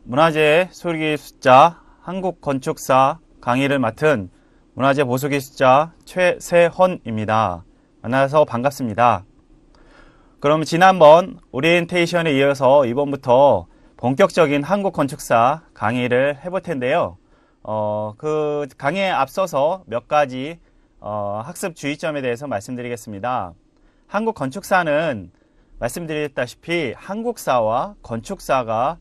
문화재 소리기술자 한국건축사 강의를 맡은 문화재 보수기술자 최세헌입니다. 만나서 반갑습니다. 그럼 지난번 오리엔테이션에 이어서 이번부터 본격적인 한국건축사 강의를 해볼 텐데요. 그 강의에 앞서서 몇 가지 학습 주의점에 대해서 말씀드리겠습니다. 한국건축사는 말씀드렸다시피 한국사와 건축사가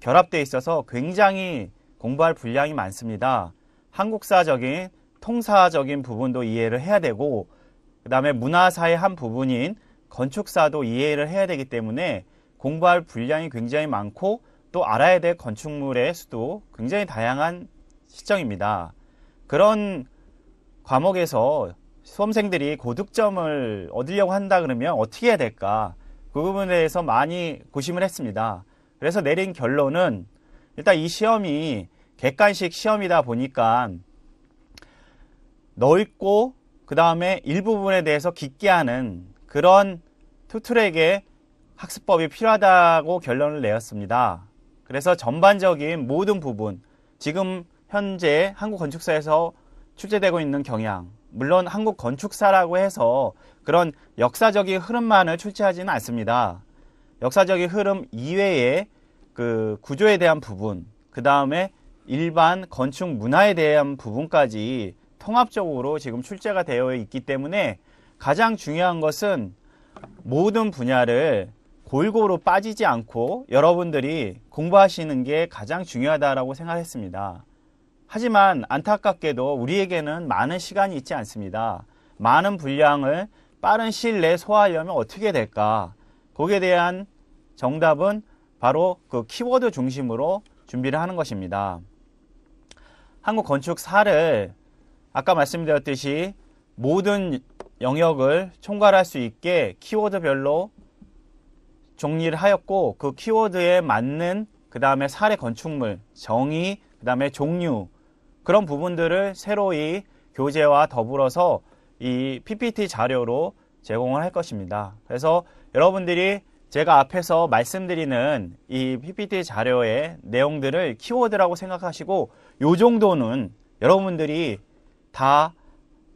결합되어 있어서 굉장히 공부할 분량이 많습니다. 한국사적인 통사적인 부분도 이해를 해야 되고, 그 다음에 문화사의 한 부분인 건축사도 이해를 해야 되기 때문에 공부할 분량이 굉장히 많고, 또 알아야 될 건축물의 수도 굉장히 다양한 시점입니다. 그런 과목에서 수험생들이 고득점을 얻으려고 한다 그러면 어떻게 해야 될까? 그 부분에 대해서 많이 고심을 했습니다. 그래서 내린 결론은 일단 이 시험이 객관식 시험이다 보니까 넓고 그 다음에 일부분에 대해서 깊게 하는 그런 투트랙의 학습법이 필요하다고 결론을 내었습니다. 그래서 전반적인 모든 부분, 지금 현재 한국건축사에서 출제되고 있는 경향, 물론 한국건축사라고 해서 그런 역사적인 흐름만을 출제하지는 않습니다. 역사적인 흐름 이외에 그 구조에 대한 부분, 그 다음에 일반 건축 문화에 대한 부분까지 통합적으로 지금 출제가 되어 있기 때문에 가장 중요한 것은 모든 분야를 골고루 빠지지 않고 여러분들이 공부하시는 게 가장 중요하다고 생각했습니다. 하지만 안타깝게도 우리에게는 많은 시간이 있지 않습니다. 많은 분량을 빠른 시일 내에 소화하려면 어떻게 될까? 거기에 대한 정답은 바로 그 키워드 중심으로 준비를 하는 것입니다. 한국건축사를 아까 말씀드렸듯이 모든 영역을 총괄할 수 있게 키워드별로 정리를 하였고, 그 키워드에 맞는 그 다음에 사례 건축물, 정의, 그 다음에 종류, 그런 부분들을 새로이 교재와 더불어서 이 PPT 자료로 제공을 할 것입니다. 그래서 여러분들이 제가 앞에서 말씀드리는 이 PPT 자료의 내용들을 키워드라고 생각하시고, 요 정도는 여러분들이 다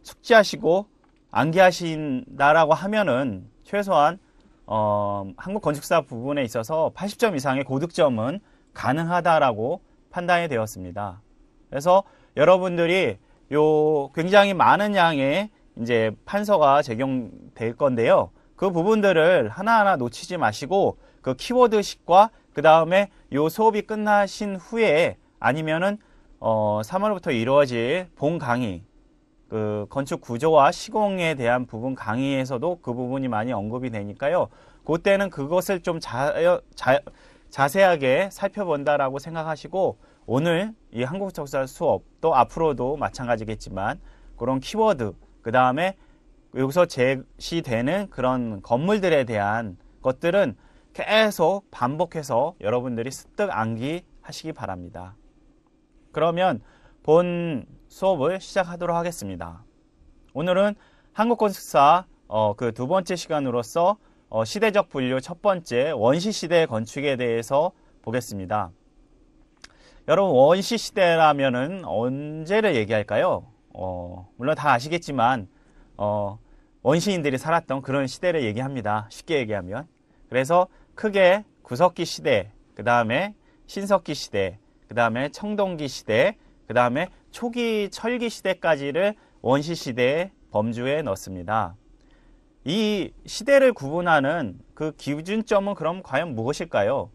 숙지하시고 암기하신다라고 하면은 최소한 한국건축사 부분에 있어서 80점 이상의 고득점은 가능하다라고 판단이 되었습니다. 그래서 여러분들이 요 굉장히 많은 양의 이제 판서가 적용될 건데요. 그 부분들을 하나하나 놓치지 마시고 그 키워드식과 그 다음에 요 수업이 끝나신 후에 아니면은 3월부터 이루어질 본 강의, 그 건축 구조와 시공에 대한 부분 강의에서도 그 부분이 많이 언급이 되니까요. 그때는 그것을 좀 자세하게 살펴본다라고 생각하시고, 오늘 이 한국건축사 수업 또 앞으로도 마찬가지겠지만 그런 키워드, 그 다음에 여기서 제시되는 그런 건물들에 대한 것들은 계속 반복해서 여러분들이 습득 암기하시기 바랍니다. 그러면 본 수업을 시작하도록 하겠습니다. 오늘은 한국건축사 그 두 번째 시간으로서 시대적 분류 첫 번째 원시시대 건축에 대해서 보겠습니다. 여러분, 원시시대라면은 언제를 얘기할까요? 물론 다 아시겠지만 원시인들이 살았던 그런 시대를 얘기합니다. 쉽게 얘기하면. 그래서 크게 구석기 시대, 그 다음에 신석기 시대, 그 다음에 청동기 시대, 그 다음에 초기 철기 시대까지를 원시시대의 범주에 넣습니다. 이 시대를 구분하는 그 기준점은 그럼 과연 무엇일까요?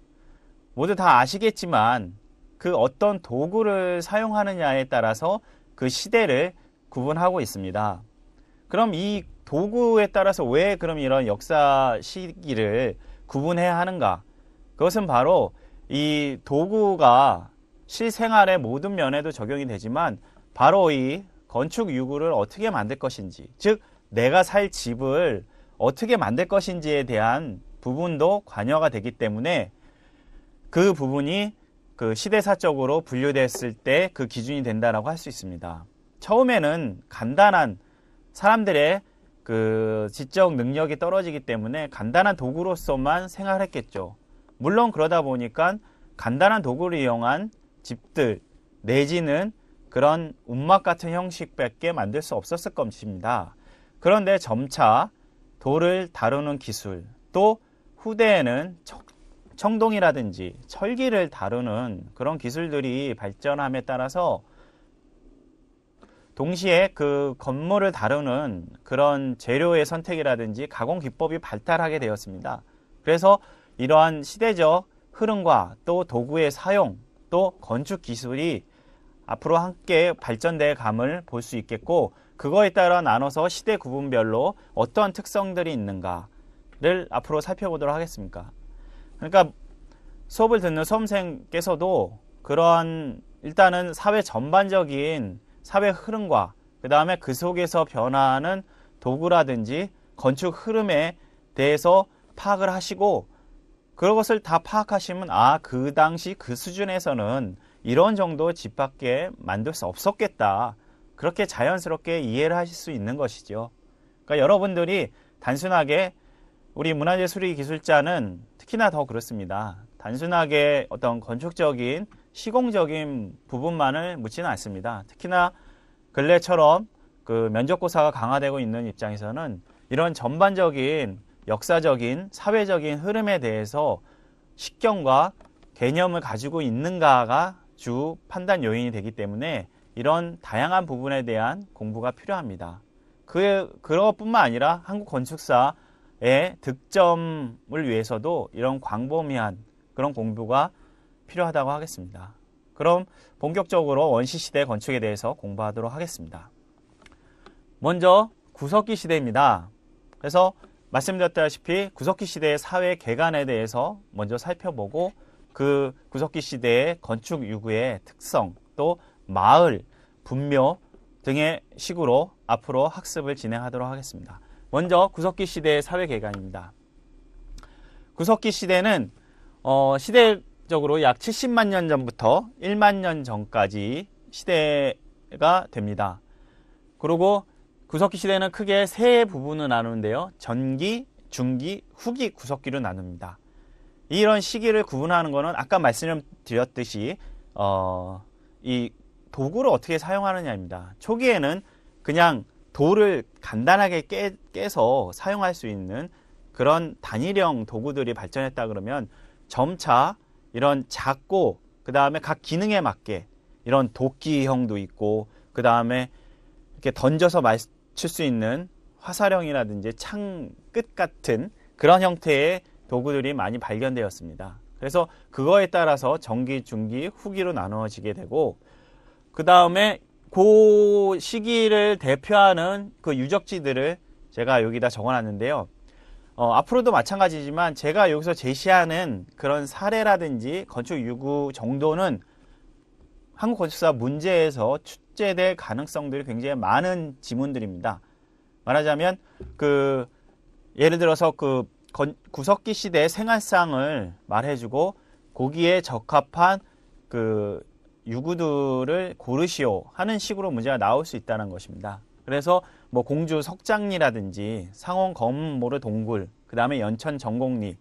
모두 다 아시겠지만 그 어떤 도구를 사용하느냐에 따라서 그 시대를 구분하고 있습니다. 그럼 이 도구에 따라서 왜 그럼 이런 역사 시기를 구분해야 하는가? 그것은 바로 이 도구가 실생활의 모든 면에도 적용이 되지만 바로 이 건축 유구를 어떻게 만들 것인지, 즉 내가 살 집을 어떻게 만들 것인지에 대한 부분도 관여가 되기 때문에 그 부분이 그 시대사적으로 분류됐을 때 그 기준이 된다라고 할 수 있습니다. 처음에는 간단한 사람들의 그 지적 능력이 떨어지기 때문에 간단한 도구로서만 생각을 했겠죠. 물론 그러다 보니까 간단한 도구를 이용한 집들 내지는 그런 움막 같은 형식밖에 만들 수 없었을 것입니다. 그런데 점차 돌을 다루는 기술, 또 후대에는 청동이라든지 철기를 다루는 그런 기술들이 발전함에 따라서 동시에 그 건물을 다루는 그런 재료의 선택이라든지 가공 기법이 발달하게 되었습니다. 그래서 이러한 시대적 흐름과 또 도구의 사용, 또 건축 기술이 앞으로 함께 발전될 감을 볼 수 있겠고, 그거에 따라 나눠서 시대 구분별로 어떠한 특성들이 있는가를 앞으로 살펴보도록 하겠습니다. 그러니까 수업을 듣는 수험생께서도 그러한 일단은 사회 전반적인 사회 흐름과 그 다음에 그 속에서 변화하는 도구라든지 건축 흐름에 대해서 파악을 하시고, 그것을 다 파악하시면 그 당시 그 수준에서는 이런 정도 집밖에 만들 수 없었겠다, 그렇게 자연스럽게 이해를 하실 수 있는 것이죠. 그러니까 여러분들이 단순하게 우리 문화재수리기술자는 특히나 더 그렇습니다. 단순하게 어떤 건축적인 시공적인 부분만을 묻지는 않습니다. 특히나 근래처럼 그 면접고사가 강화되고 있는 입장에서는 이런 전반적인 역사적인 사회적인 흐름에 대해서 식견과 개념을 가지고 있는가가 주 판단 요인이 되기 때문에 이런 다양한 부분에 대한 공부가 필요합니다. 그것뿐만 아니라 한국 건축사의 득점을 위해서도 이런 광범위한 그런 공부가 필요하다고 하겠습니다. 그럼 본격적으로 원시시대 건축에 대해서 공부하도록 하겠습니다. 먼저 구석기 시대입니다. 그래서 말씀드렸다시피 구석기 시대의 사회 개관에 대해서 먼저 살펴보고, 그 구석기 시대의 건축 유구의 특성, 또 마을, 분묘 등의 식으로 앞으로 학습을 진행하도록 하겠습니다. 먼저 구석기 시대의 사회 개관입니다. 구석기 시대는 시대적으로 약 70만 년 전부터 1만 년 전까지 시대가 됩니다. 그리고 구석기 시대는 크게 세 부분을 나누는데요. 전기, 중기, 후기 구석기로 나눕니다. 이런 시기를 구분하는 것은 아까 말씀드렸듯이 이 도구를 어떻게 사용하느냐입니다. 초기에는 그냥 돌을 간단하게 깨서 사용할 수 있는 그런 단일형 도구들이 발전했다 그러면, 점차 이런 작고 그 다음에 각 기능에 맞게 이런 도끼형도 있고, 그 다음에 이렇게 던져서 맞출 수 있는 화살형이라든지 창 끝 같은 그런 형태의 도구들이 많이 발견되었습니다. 그래서 그거에 따라서 전기, 중기, 후기로 나누어지게 되고, 그 다음에 그 시기를 대표하는 그 유적지들을 제가 여기다 적어놨는데요. 앞으로도 마찬가지지만 제가 여기서 제시하는 그런 사례라든지 건축 유구 정도는 한국 건축사 문제에서 출제될 가능성들이 굉장히 많은 지문들입니다. 말하자면 예를 들어서 구석기 시대의 생활상을 말해주고 거기에 적합한 유구들을 고르시오 하는 식으로 문제가 나올 수 있다는 것입니다. 그래서 공주 석장리라든지 상원 검모르 동굴, 그 다음에 연천 전곡리,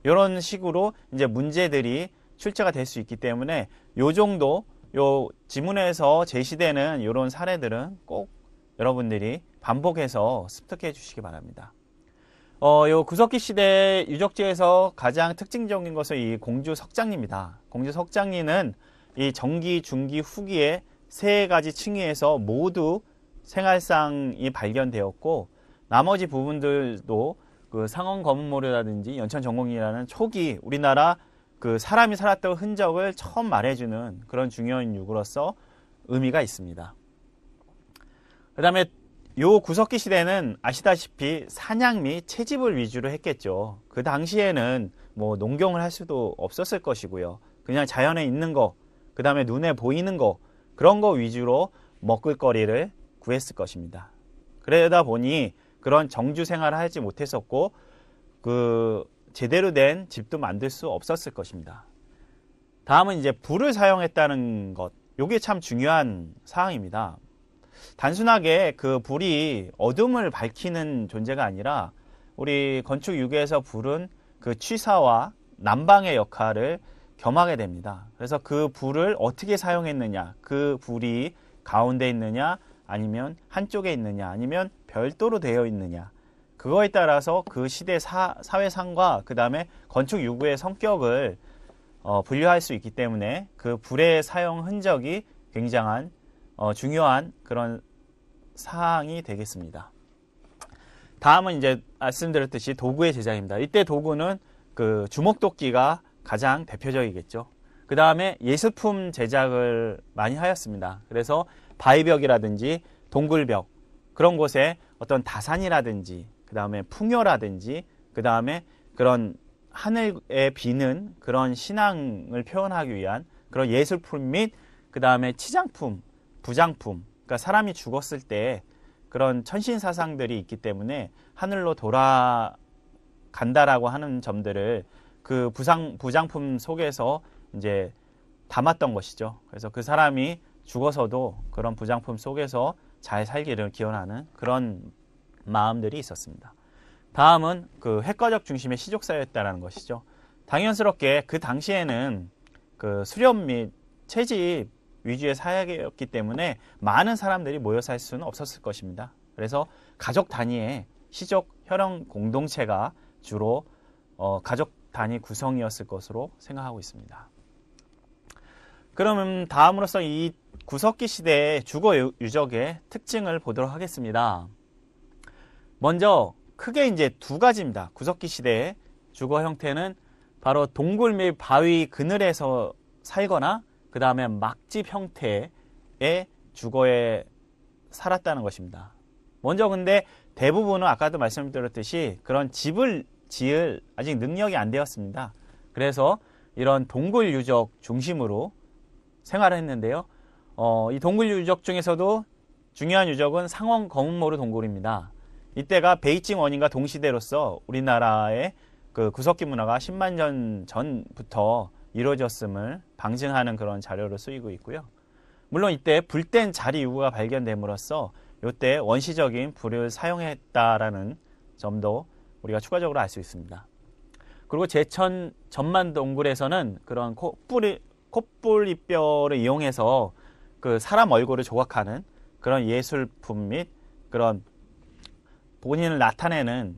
이런 식으로 이제 문제들이 출제가 될 수 있기 때문에 요 정도 요 지문에서 제시되는 이런 사례들은 꼭 여러분들이 반복해서 습득해 주시기 바랍니다. 요 구석기 시대 유적지에서 가장 특징적인 것은 이 공주 석장리입니다. 공주 석장리는 이 전기, 중기, 후기의 세 가지 층위에서 모두 생활상이 발견되었고, 나머지 부분들도 상원 검은모래라든지 연천 전곡리라는 초기 우리나라 사람이 살았던 흔적을 처음 말해주는 그런 중요한 유구로서 의미가 있습니다. 그 다음에 요 구석기 시대는 아시다시피 사냥 및 채집을 위주로 했겠죠. 그 당시에는 농경을 할 수도 없었을 것이고요. 그냥 자연에 있는 거, 그 다음에 눈에 보이는 거, 그런 거 위주로 먹을거리를 구했을 것입니다. 그러다 보니 그런 정주 생활을 하지 못했었고, 제대로 된 집도 만들 수 없었을 것입니다. 다음은 이제 불을 사용했다는 것, 이게 참 중요한 사항입니다. 단순하게 불이 어둠을 밝히는 존재가 아니라, 우리 건축 유계에서 불은 취사와 난방의 역할을 겸하게 됩니다. 그래서 그 불을 어떻게 사용했느냐, 그 불이 가운데 있느냐, 아니면 한쪽에 있느냐, 아니면 별도로 되어 있느냐, 그거에 따라서 그 시대 사회상과 그 다음에 건축 유구의 성격을 분류할 수 있기 때문에 그 불의 사용 흔적이 굉장한 중요한 그런 사항이 되겠습니다. 다음은 이제 말씀드렸듯이 도구의 제작입니다. 이때 도구는 그 주먹도끼가 가장 대표적이겠죠. 그 다음에 예술품 제작을 많이 하였습니다. 그래서 바위벽이라든지 동굴벽, 그런 곳에 어떤 다산이라든지 그 다음에 풍요라든지 그 다음에 그런 하늘에 비는 그런 신앙을 표현하기 위한 그런 예술품 및 그 다음에 치장품, 부장품, 그러니까 사람이 죽었을 때 그런 천신사상들이 있기 때문에 하늘로 돌아간다라고 하는 점들을 그 부장품 속에서 이제 담았던 것이죠. 그래서 그 사람이 죽어서도 그런 부장품 속에서 잘 살기를 기원하는 그런 마음들이 있었습니다. 다음은 그 획과적 중심의 시족사였다라는 것이죠. 당연스럽게 그 당시에는 그 수렵 및 채집 위주의 사회였기 때문에 많은 사람들이 모여 살 수는 없었을 것입니다. 그래서 가족 단위의 시족 혈연 공동체가 주로 가족 단위 구성이었을 것으로 생각하고 있습니다. 그러면 다음으로서 이 구석기 시대의 주거 유적의 특징을 보도록 하겠습니다. 먼저 크게 이제 두 가지입니다. 구석기 시대의 주거 형태는 바로 동굴 및 바위 그늘에서 살거나 그 다음에 막집 형태의 주거에 살았다는 것입니다. 먼저 근데 대부분은 아까도 말씀드렸듯이 그런 집을 지을 아직 능력이 안 되었습니다. 그래서 이런 동굴 유적 중심으로 생활을 했는데요. 이 동굴 유적 중에서도 중요한 유적은 상원 검은모루 동굴입니다. 이때가 베이징 원인과 동시대로서 우리나라의 그 구석기 문화가 10만 년 전부터 이루어졌음을 방증하는 그런 자료로 쓰이고 있고요. 물론 이때 불된 자리 유구가 발견됨으로써 이때 원시적인 불을 사용했다라는 점도 우리가 추가적으로 알 수 있습니다. 그리고 제천 전만 동굴에서는 그런 콧불이뼈를 이용해서 그 사람 얼굴을 조각하는 그런 예술품 및 그런 본인을 나타내는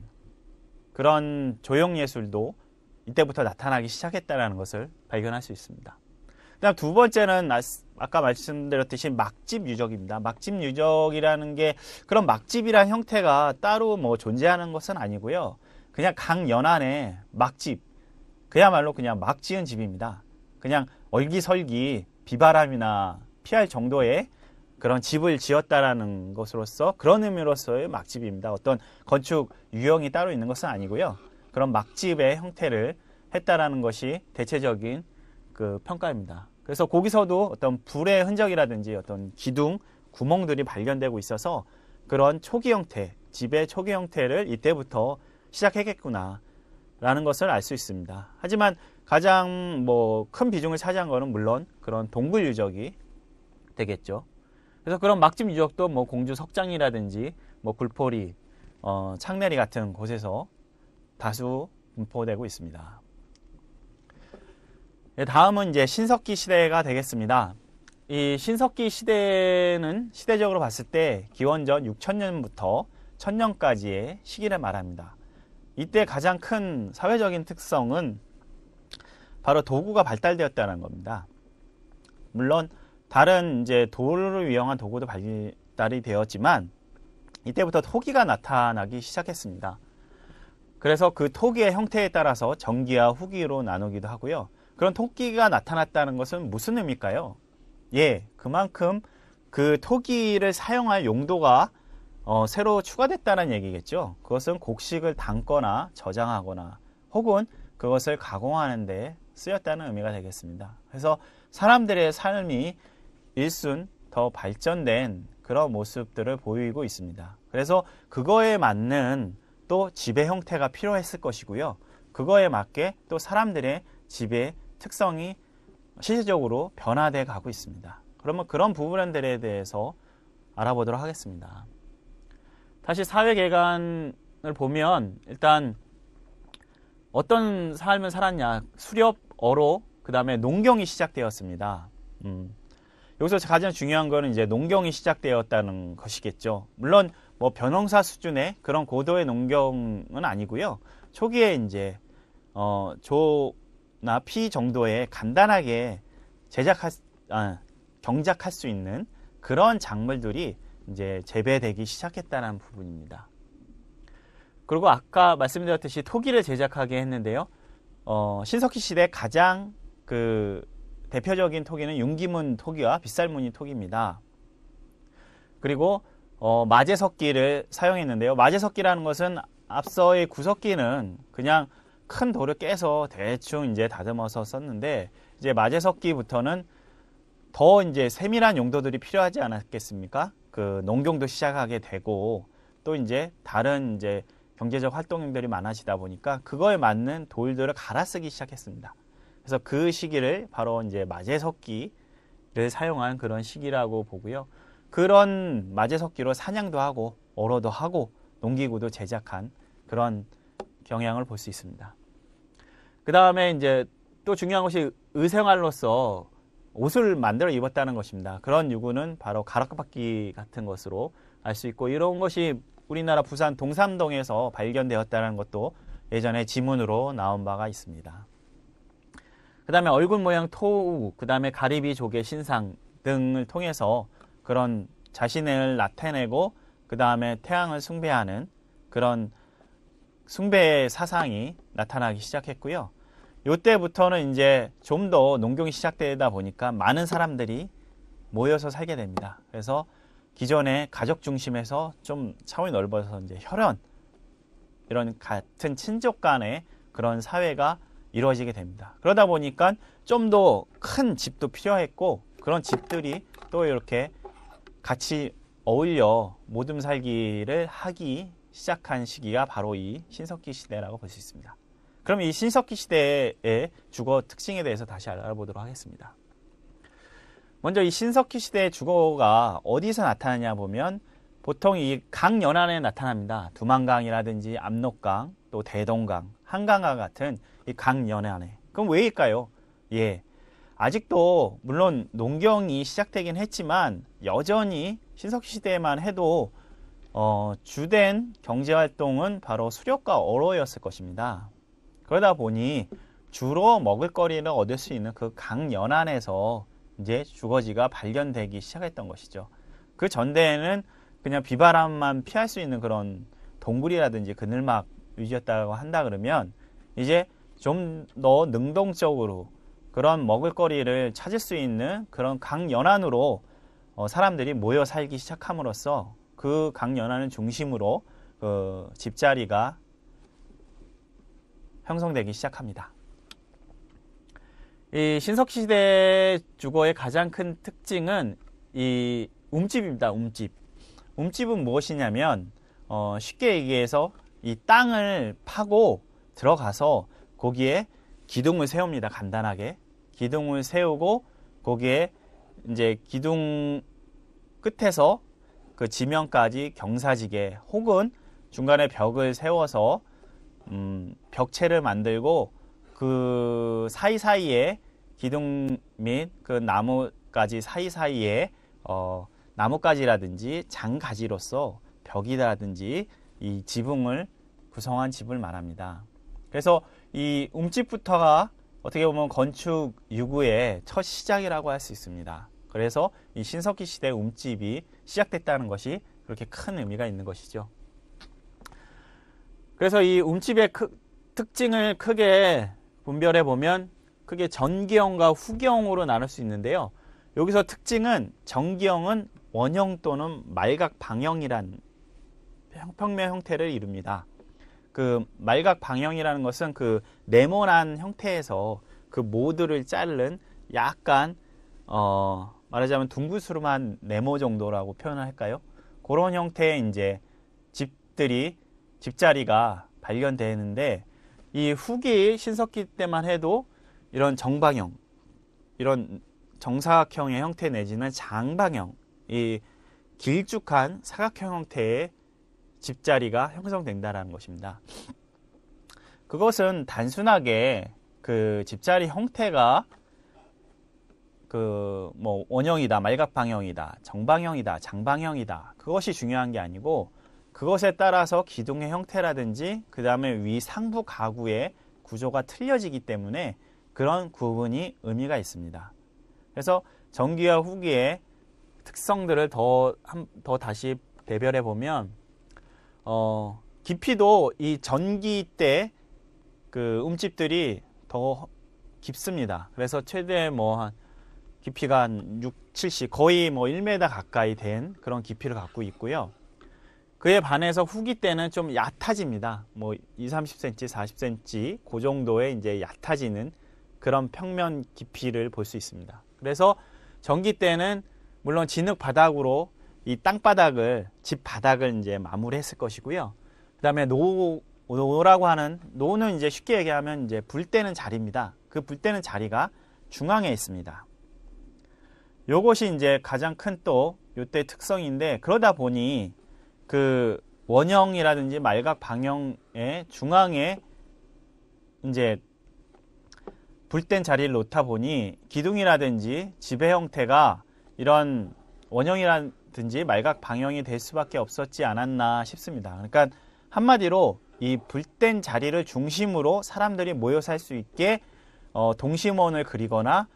그런 조형예술도 이때부터 나타나기 시작했다는 것을 발견할 수 있습니다. 그다음 두 번째는 아까 말씀드렸듯이 막집 유적입니다. 막집 유적이라는 게 그런 막집이란 형태가 따로 뭐 존재하는 것은 아니고요. 그냥 강 연안에 막집, 그야말로 그냥 막 지은 집입니다. 그냥 얼기설기 비바람이나 피할 정도의 그런 집을 지었다라는 것으로서 그런 의미로서의 막집입니다. 어떤 건축 유형이 따로 있는 것은 아니고요. 그런 막집의 형태를 했다라는 것이 대체적인 그 평가입니다. 그래서 거기서도 어떤 불의 흔적이라든지 어떤 기둥, 구멍들이 발견되고 있어서 그런 초기 형태, 집의 초기 형태를 이때부터 시작했겠구나 라는 것을 알 수 있습니다. 하지만 가장 뭐 큰 비중을 차지한 것은 물론 그런 동굴 유적이 되겠죠. 그래서 그런 막집 유적도 뭐 공주 석장이라든지 뭐 굴포리, 창내리 같은 곳에서 다수 분포되고 있습니다. 다음은 이제 신석기 시대가 되겠습니다. 이 신석기 시대는 시대적으로 봤을 때 기원전 6000년부터 1000년까지의 시기를 말합니다. 이때 가장 큰 사회적인 특성은 바로 도구가 발달되었다는 겁니다. 물론 다른 이제 도를 이용한 도구도 발달이 되었지만 이때부터 토기가 나타나기 시작했습니다. 그래서 그 토기의 형태에 따라서 전기와 후기로 나누기도 하고요. 그런 토기가 나타났다는 것은 무슨 의미일까요? 예, 그만큼 그 토기를 사용할 용도가 새로 추가됐다는 얘기겠죠. 그것은 곡식을 담거나 저장하거나 혹은 그것을 가공하는 데 쓰였다는 의미가 되겠습니다. 그래서 사람들의 삶이 일순 더 발전된 그런 모습들을 보이고 있습니다. 그래서 그거에 맞는 또 집의 형태가 필요했을 것이고요. 그거에 맞게 또 사람들의 집의 특성이 실질적으로 변화돼 가고 있습니다. 그러면 그런 부분들에 대해서 알아보도록 하겠습니다. 다시 사회개관을 보면 일단 어떤 삶을 살았냐, 수렵, 어로, 그 그 다음에 농경이 시작되었습니다. 여기서 가장 중요한 거는 이제 농경이 시작되었다는 것이겠죠. 물론 뭐 벼농사 수준의 그런 고도의 농경은 아니고요. 초기에 이제 조나 피 정도의 간단하게 경작할 수 있는 그런 작물들이 이제 재배되기 시작했다는 부분입니다. 그리고 아까 말씀드렸듯이 토기를 제작하게 했는데요. 신석기 시대 가장 그 대표적인 토기는 윤기문 토기와 빗살무늬 토기입니다. 그리고 마제석기를 사용했는데요. 마제석기라는 것은 앞서의 구석기는 그냥 큰 돌을 깨서 대충 이제 다듬어서 썼는데, 이제 마제석기부터는 더 이제 세밀한 용도들이 필요하지 않았겠습니까? 그 농경도 시작하게 되고, 또 이제 다른 이제 경제적 활동들이 많아지다 보니까 그거에 맞는 돌들을 갈아 쓰기 시작했습니다. 그래서 그 시기를 바로 이제 마제석기를 사용한 그런 시기라고 보고요. 그런 마제석기로 사냥도 하고 어로도 하고 농기구도 제작한 그런 경향을 볼 수 있습니다. 그 다음에 이제 또 중요한 것이 의생활로서 옷을 만들어 입었다는 것입니다. 그런 유구는 바로 가락바퀴 같은 것으로 알 수 있고, 이런 것이 우리나라 부산 동삼동에서 발견되었다는 것도 예전에 지문으로 나온 바가 있습니다. 그 다음에 얼굴 모양 토우, 그 다음에 가리비 조개 신상 등을 통해서 그런 자신을 나타내고 그 다음에 태양을 숭배하는 그런 숭배 사상이 나타나기 시작했고요. 이때부터는 이제 좀 더 농경이 시작되다 보니까 많은 사람들이 모여서 살게 됩니다. 그래서 기존의 가족 중심에서 좀 차원이 넓어서 이제 혈연, 이런 같은 친족 간의 그런 사회가 이루어지게 됩니다. 그러다 보니까 좀 더 큰 집도 필요했고, 그런 집들이 또 이렇게 같이 어울려 모듬 살기를 하기 시작한 시기가 바로 이 신석기 시대라고 볼 수 있습니다. 그럼 이 신석기 시대의 주거 특징에 대해서 다시 알아보도록 하겠습니다. 먼저 이 신석기 시대의 주거가 어디서 나타나냐 보면 보통 이 강 연안에 나타납니다. 두만강이라든지 압록강, 또 대동강, 한강과 같은 이 강 연안에. 그럼 왜일까요? 예, 아직도 물론 농경이 시작되긴 했지만 여전히 신석기 시대에만 해도 주된 경제활동은 바로 수렵과 어로였을 것입니다. 그러다 보니 주로 먹을거리를 얻을 수 있는 그 강 연안에서 이제 주거지가 발견되기 시작했던 것이죠. 그 전대에는 그냥 비바람만 피할 수 있는 그런 동굴이라든지 그늘막 위주였다고 한다 그러면, 이제 좀 더 능동적으로 그런 먹을거리를 찾을 수 있는 그런 강 연안으로 사람들이 모여 살기 시작함으로써 그 강 연안을 중심으로 집자리가 형성되기 시작합니다. 이 신석기 시대 주거의 가장 큰 특징은 이 움집입니다. 움집은 무엇이냐면 쉽게 얘기해서 이 땅을 파고 들어가서 거기에 기둥을 세웁니다. 간단하게 기둥을 세우고 거기에 이제 기둥 끝에서 그 지면까지 경사지게 혹은 중간에 벽을 세워서 벽체를 만들고 그 사이사이에 기둥 및 그 나무가지 사이사이에 나뭇가지라든지 장가지로서 벽이라든지 이 지붕을 구성한 집을 말합니다. 그래서 이 움집부터가 어떻게 보면 건축 유구의 첫 시작이라고 할 수 있습니다. 그래서 이 신석기 시대 움집이 시작됐다는 것이 그렇게 큰 의미가 있는 것이죠. 그래서 이 움집의 특징을 크게 분별해 보면 크게 전기형과 후기형으로 나눌 수 있는데요. 여기서 특징은 전기형은 원형 또는 말각 방형이란 평면 형태를 이룹니다. 그 말각 방형이라는 것은 그 네모난 형태에서 그 모두를 자른 약간 말하자면 둥그스름한 네모 정도라고 표현을 할까요? 그런 형태의 이제 집자리가 발견되는데, 이 후기 신석기 때만 해도 이런 정방형, 이런 정사각형의 형태 내지는 장방형, 이 길쭉한 사각형 형태의 집자리가 형성된다는 것입니다. 그것은 단순하게 그 집자리 형태가 뭐 원형이다, 말각방형이다, 정방형이다, 장방형이다. 그것이 중요한 게 아니고 그것에 따라서 기둥의 형태라든지 그 다음에 위 상부 가구의 구조가 틀려지기 때문에 그런 구분이 의미가 있습니다. 그래서 전기와 후기의 특성들을 더 다시 대별해 보면 깊이도 이 전기 때 그 움집들이 더 깊습니다. 그래서 최대 뭐 한 깊이가 한 6, 70 거의 뭐 1m 가까이 된 그런 깊이를 갖고 있고요. 그에 반해서 후기 때는 좀 얕아집니다. 뭐 20, 30cm, 40cm 그 정도의 이제 얕아지는 그런 평면 깊이를 볼 수 있습니다. 그래서 전기 때는 물론 진흙 바닥으로 이 땅바닥을 집 바닥을 이제 마무리했을 것이고요. 그다음에 노라고 하는 노는 이제 쉽게 얘기하면 이제 불 때는 자리입니다. 그 불 때는 자리가 중앙에 있습니다. 요것이 이제 가장 큰 또 요때 특성인데 그러다 보니 그 원형이라든지 말각 방형의 중앙에 이제 불된 자리를 놓다 보니 기둥이라든지 지배 형태가 이런 원형이라든지 말각 방형이 될 수밖에 없었지 않았나 싶습니다. 그러니까 한마디로 이 불된 자리를 중심으로 사람들이 모여 살 수 있게 동심원을 그리거나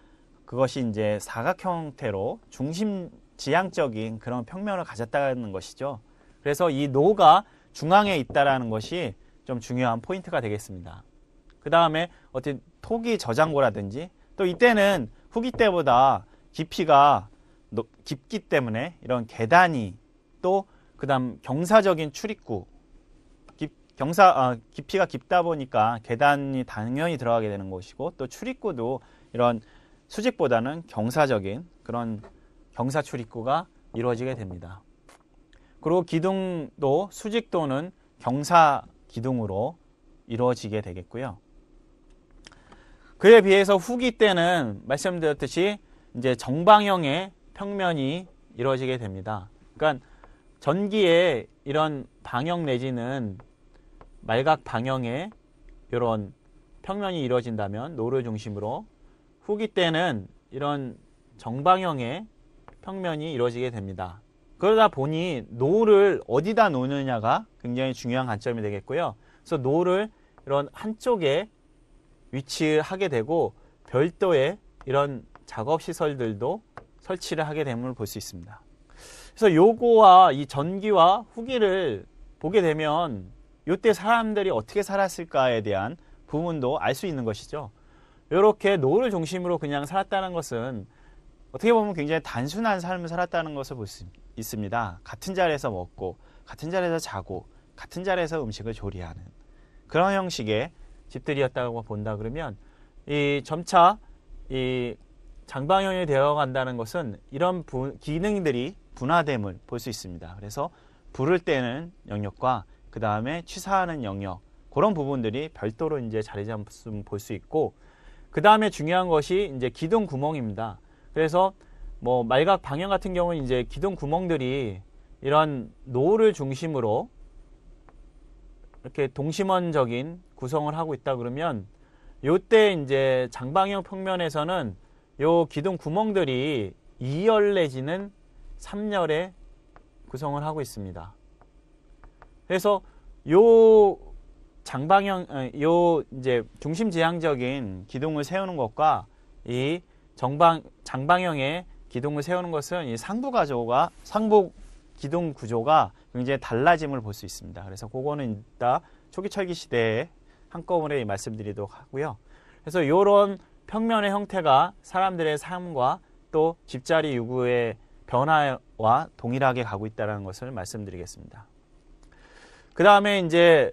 그것이 이제 사각 형태로 중심 지향적인 그런 평면을 가졌다는 것이죠. 그래서 이 노가 중앙에 있다라는 것이 좀 중요한 포인트가 되겠습니다. 그 다음에 어떤 토기 저장고라든지 또 이때는 후기 때보다 깊이가 깊기 때문에 이런 계단이 또 그 다음 경사적인 출입구 깊이가 깊다 보니까 계단이 당연히 들어가게 되는 것이고 또 출입구도 이런 수직보다는 경사적인 그런 경사 출입구가 이루어지게 됩니다. 그리고 기둥도 수직 또는 경사 기둥으로 이루어지게 되겠고요. 그에 비해서 후기 때는 말씀드렸듯이 이제 정방형의 평면이 이루어지게 됩니다. 그러니까 전기의 이런 방형 내지는 말각 방형의 이런 평면이 이루어진다면 노를 중심으로 후기 때는 이런 정방형의 평면이 이루어지게 됩니다. 그러다 보니 노를 어디다 놓느냐가 굉장히 중요한 관점이 되겠고요. 그래서 노를 이런 한쪽에 위치하게 되고 별도의 이런 작업 시설들도 설치를 하게 됨을 볼 수 있습니다. 그래서 요거와 이 전기와 후기를 보게 되면 이때 사람들이 어떻게 살았을까에 대한 부분도 알 수 있는 것이죠. 이렇게 노를 중심으로 그냥 살았다는 것은 어떻게 보면 굉장히 단순한 삶을 살았다는 것을 볼 수 있습니다. 같은 자리에서 먹고 같은 자리에서 자고 같은 자리에서 음식을 조리하는 그런 형식의 집들이었다고 본다 그러면 이 점차 이 장방형이 되어 간다는 것은 이런 기능들이 분화됨을 볼 수 있습니다. 그래서 불을 떼는 영역과 그 다음에 취사하는 영역 그런 부분들이 별도로 이제 자리 잡으면 볼 수 있고 그 다음에 중요한 것이 이제 기둥 구멍입니다. 그래서 뭐 말각 방형 같은 경우는 이제 기둥 구멍들이 이런 노를 중심으로 이렇게 동심원적인 구성을 하고 있다 그러면 요때 이제 장방형 평면에서는 요 기둥 구멍들이 2열 내지는 3열의 구성을 하고 있습니다. 그래서 요 장방형, 요 이제 중심지향적인 기둥을 세우는 것과 이 장방형의 기둥을 세우는 것은 이 상부 기둥 구조가 굉장히 달라짐을 볼 수 있습니다. 그래서 그거는 이따 초기 철기 시대에 한꺼번에 말씀드리도록 하고요. 그래서 이런 평면의 형태가 사람들의 삶과 또 집자리 요구의 변화와 동일하게 가고 있다는 것을 말씀드리겠습니다. 그 다음에 이제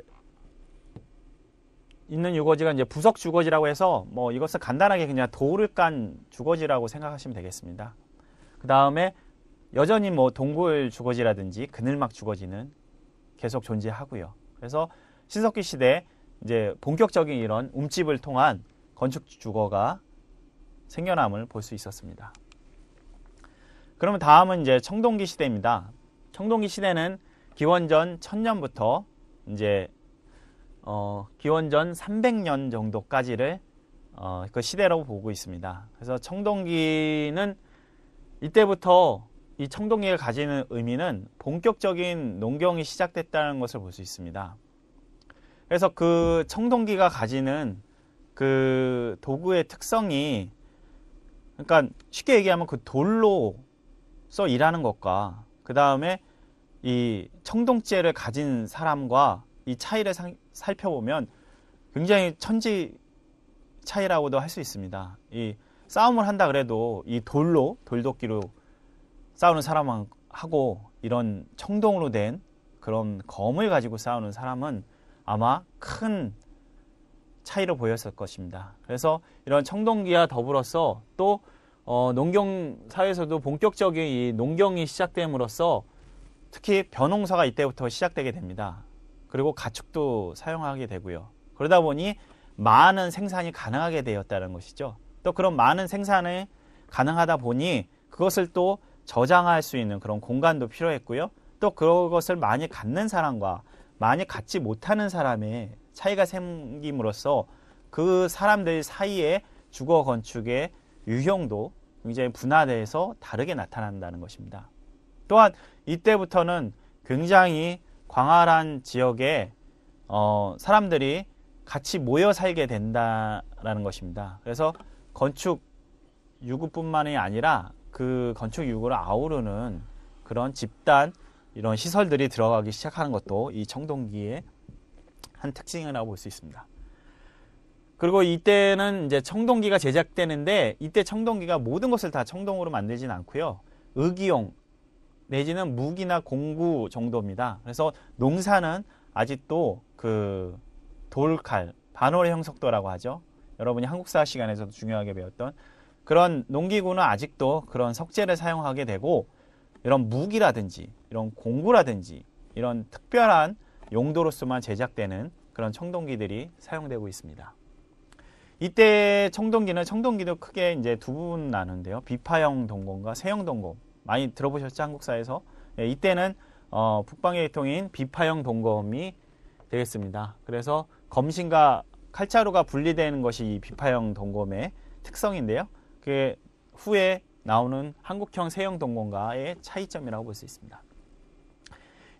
있는 주거지가 이제 부석 주거지라고 해서 뭐 이것은 간단하게 그냥 돌을 깐 주거지라고 생각하시면 되겠습니다. 그 다음에 여전히 뭐 동굴 주거지라든지 그늘막 주거지는 계속 존재하고요. 그래서 신석기 시대 이제 본격적인 이런 움집을 통한 건축 주거가 생겨남을 볼 수 있었습니다. 그러면 다음은 이제 청동기 시대입니다. 청동기 시대는 기원전 1000년부터 이제 기원전 300년 정도까지를 그 시대라고 보고 있습니다. 그래서 청동기는 이때부터 이 청동기가 가지는 의미는 본격적인 농경이 시작됐다는 것을 볼 수 있습니다. 그래서 그 청동기가 가지는 그 도구의 특성이, 그러니까 쉽게 얘기하면 그 돌로서 일하는 것과 그 다음에 이 청동지혜를 가진 사람과 이 차이를 살펴보면 굉장히 천지 차이라고도 할 수 있습니다. 이 싸움을 한다 그래도 이 돌도끼로 싸우는 사람하고 이런 청동으로 된 그런 검을 가지고 싸우는 사람은 아마 큰 차이를 보였을 것입니다. 그래서 이런 청동기와 더불어서 또 농경 사회에서도 본격적인 이 농경이 시작됨으로써 특히 벼농사가 이때부터 시작되게 됩니다. 그리고 가축도 사용하게 되고요. 그러다 보니 많은 생산이 가능하게 되었다는 것이죠. 또 그런 많은 생산이 가능하다 보니 그것을 또 저장할 수 있는 그런 공간도 필요했고요. 또 그것을 많이 갖는 사람과 많이 갖지 못하는 사람의 차이가 생김으로써 그 사람들 사이에 주거 건축의 유형도 굉장히 분화돼서 다르게 나타난다는 것입니다. 또한 이때부터는 굉장히 광활한 지역에 사람들이 같이 모여 살게 된다라는 것입니다. 그래서 건축 유구뿐만이 아니라 그 건축 유구를 아우르는 그런 집단 이런 시설들이 들어가기 시작하는 것도 이 청동기의 한 특징이라고 볼 수 있습니다. 그리고 이때는 이제 청동기가 제작되는데 이때 청동기가 모든 것을 다 청동으로 만들진 않고요. 의기용 내지는 무기나 공구 정도입니다. 그래서 농사는 아직도 그 돌칼, 반월의 형속도라고 하죠. 여러분이 한국사 시간에서도 중요하게 배웠던 그런 농기구는 아직도 그런 석재를 사용하게 되고 이런 무기라든지 이런 공구라든지 이런 특별한 용도로서만 제작되는 그런 청동기들이 사용되고 있습니다. 이때 청동기도 크게 이제 두 부분 나누는데요. 비파형 동검과 세형 동검. 많이 들어보셨죠? 한국사에서. 예, 이때는 북방의 계통인 비파형 동검이 되겠습니다. 그래서 검신과 칼자루가 분리되는 것이 이 비파형 동검의 특성인데요. 그게 후에 나오는 한국형 세형 동검과의 차이점이라고 볼 수 있습니다.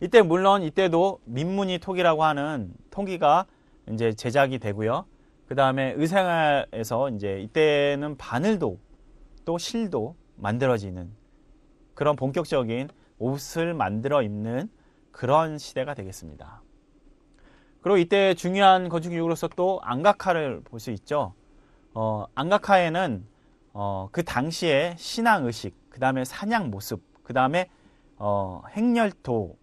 이때 물론 이때도 민무늬 토기라고 하는 토기가 이제 제작이 되고요. 그 다음에 의생활에서 이제 이때는 바늘도 또 실도 만들어지는 그런 본격적인 옷을 만들어 입는 그런 시대가 되겠습니다. 그리고 이때 중요한 건축기구로서 또 안각화를 볼 수 있죠. 안각화에는 그 당시에 신앙의식, 그 다음에 사냥 모습, 그 다음에 행렬토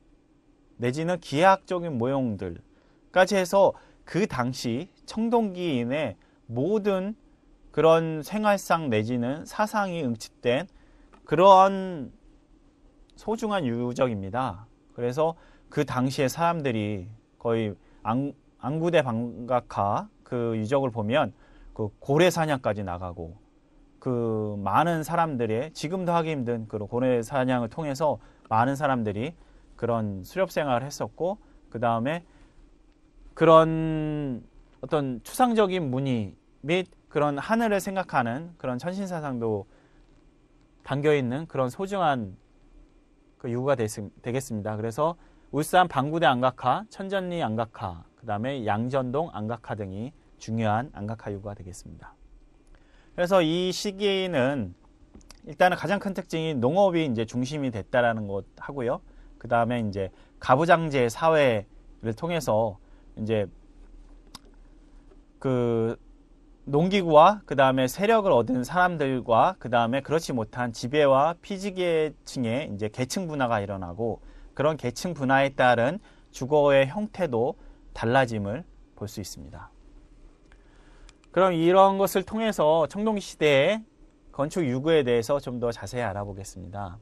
내지는 기하학적인 모형들까지 해서 그 당시 청동기인의 모든 그런 생활상 내지는 사상이 응축된 그런 소중한 유적입니다. 그래서 그 당시에 사람들이 거의 안구대 방각화 그 유적을 보면 그 고래 사냥까지 나가고 그 많은 사람들의 지금도 하기 힘든 그런 고래 사냥을 통해서 많은 사람들이 그런 수렵 생활을 했었고 그 다음에 그런 어떤 추상적인 무늬 및 그런 하늘을 생각하는 그런 천신사상도 담겨있는 그런 소중한 그 유구가 되겠습니다. 그래서 울산 방구대 안각화, 천전리 안각화, 그 다음에 양전동 안각화 등이 중요한 안각화 유구가 되겠습니다. 그래서 이 시기는 일단은 가장 큰 특징이 농업이 이제 중심이 됐다라는 것 하고요. 그 다음에 이제 가부장제 사회를 통해서 이제 그 농기구와 그 다음에 세력을 얻은 사람들과 그 다음에 그렇지 못한 지배와 피지계층의 이제 계층 분화가 일어나고 그런 계층 분화에 따른 주거의 형태도 달라짐을 볼 수 있습니다. 그럼 이런 것을 통해서 청동기 시대의 건축 유구에 대해서 좀 더 자세히 알아보겠습니다.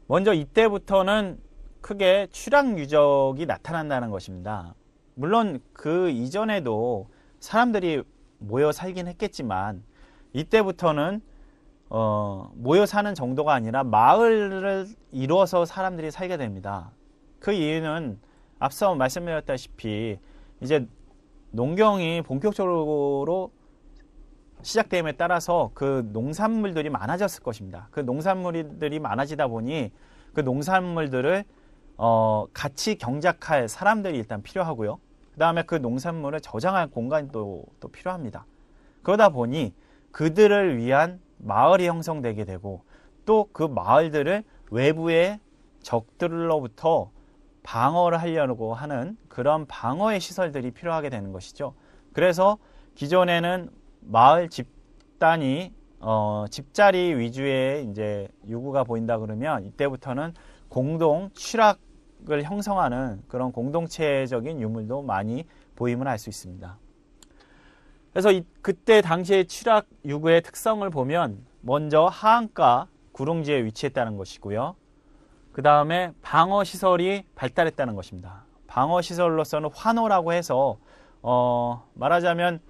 먼저 이때부터는 크게 출향 유적이 나타난다는 것입니다. 물론 그 이전에도 사람들이 모여 살긴 했겠지만 이때부터는 모여 사는 정도가 아니라 마을을 이루어서 사람들이 살게 됩니다. 그 이유는 앞서 말씀드렸다시피 이제 농경이 본격적으로 시작됨에 따라서 그 농산물들이 많아졌을 것입니다. 그 농산물들이 많아지다 보니 그 농산물들을 같이 경작할 사람들이 일단 필요하고요. 그 다음에 그 농산물을 저장할 공간도 또 필요합니다. 그러다 보니 그들을 위한 마을이 형성되게 되고 또 그 마을들을 외부의 적들로부터 방어를 하려고 하는 그런 방어의 시설들이 필요하게 되는 것이죠. 그래서 기존에는 마을 집단이 집자리 위주의 이제 요구가 보인다 그러면 이때부터는 공동 취락을 형성하는 그런 공동체적인 유물도 많이 보임을 할 수 있습니다. 그래서 그때 당시의 취락 유구의 특성을 보면 먼저 하안가 구릉지에 위치했다는 것이고요. 그 다음에 방어시설이 발달했다는 것입니다. 방어시설로서는 환호라고 해서 말하자면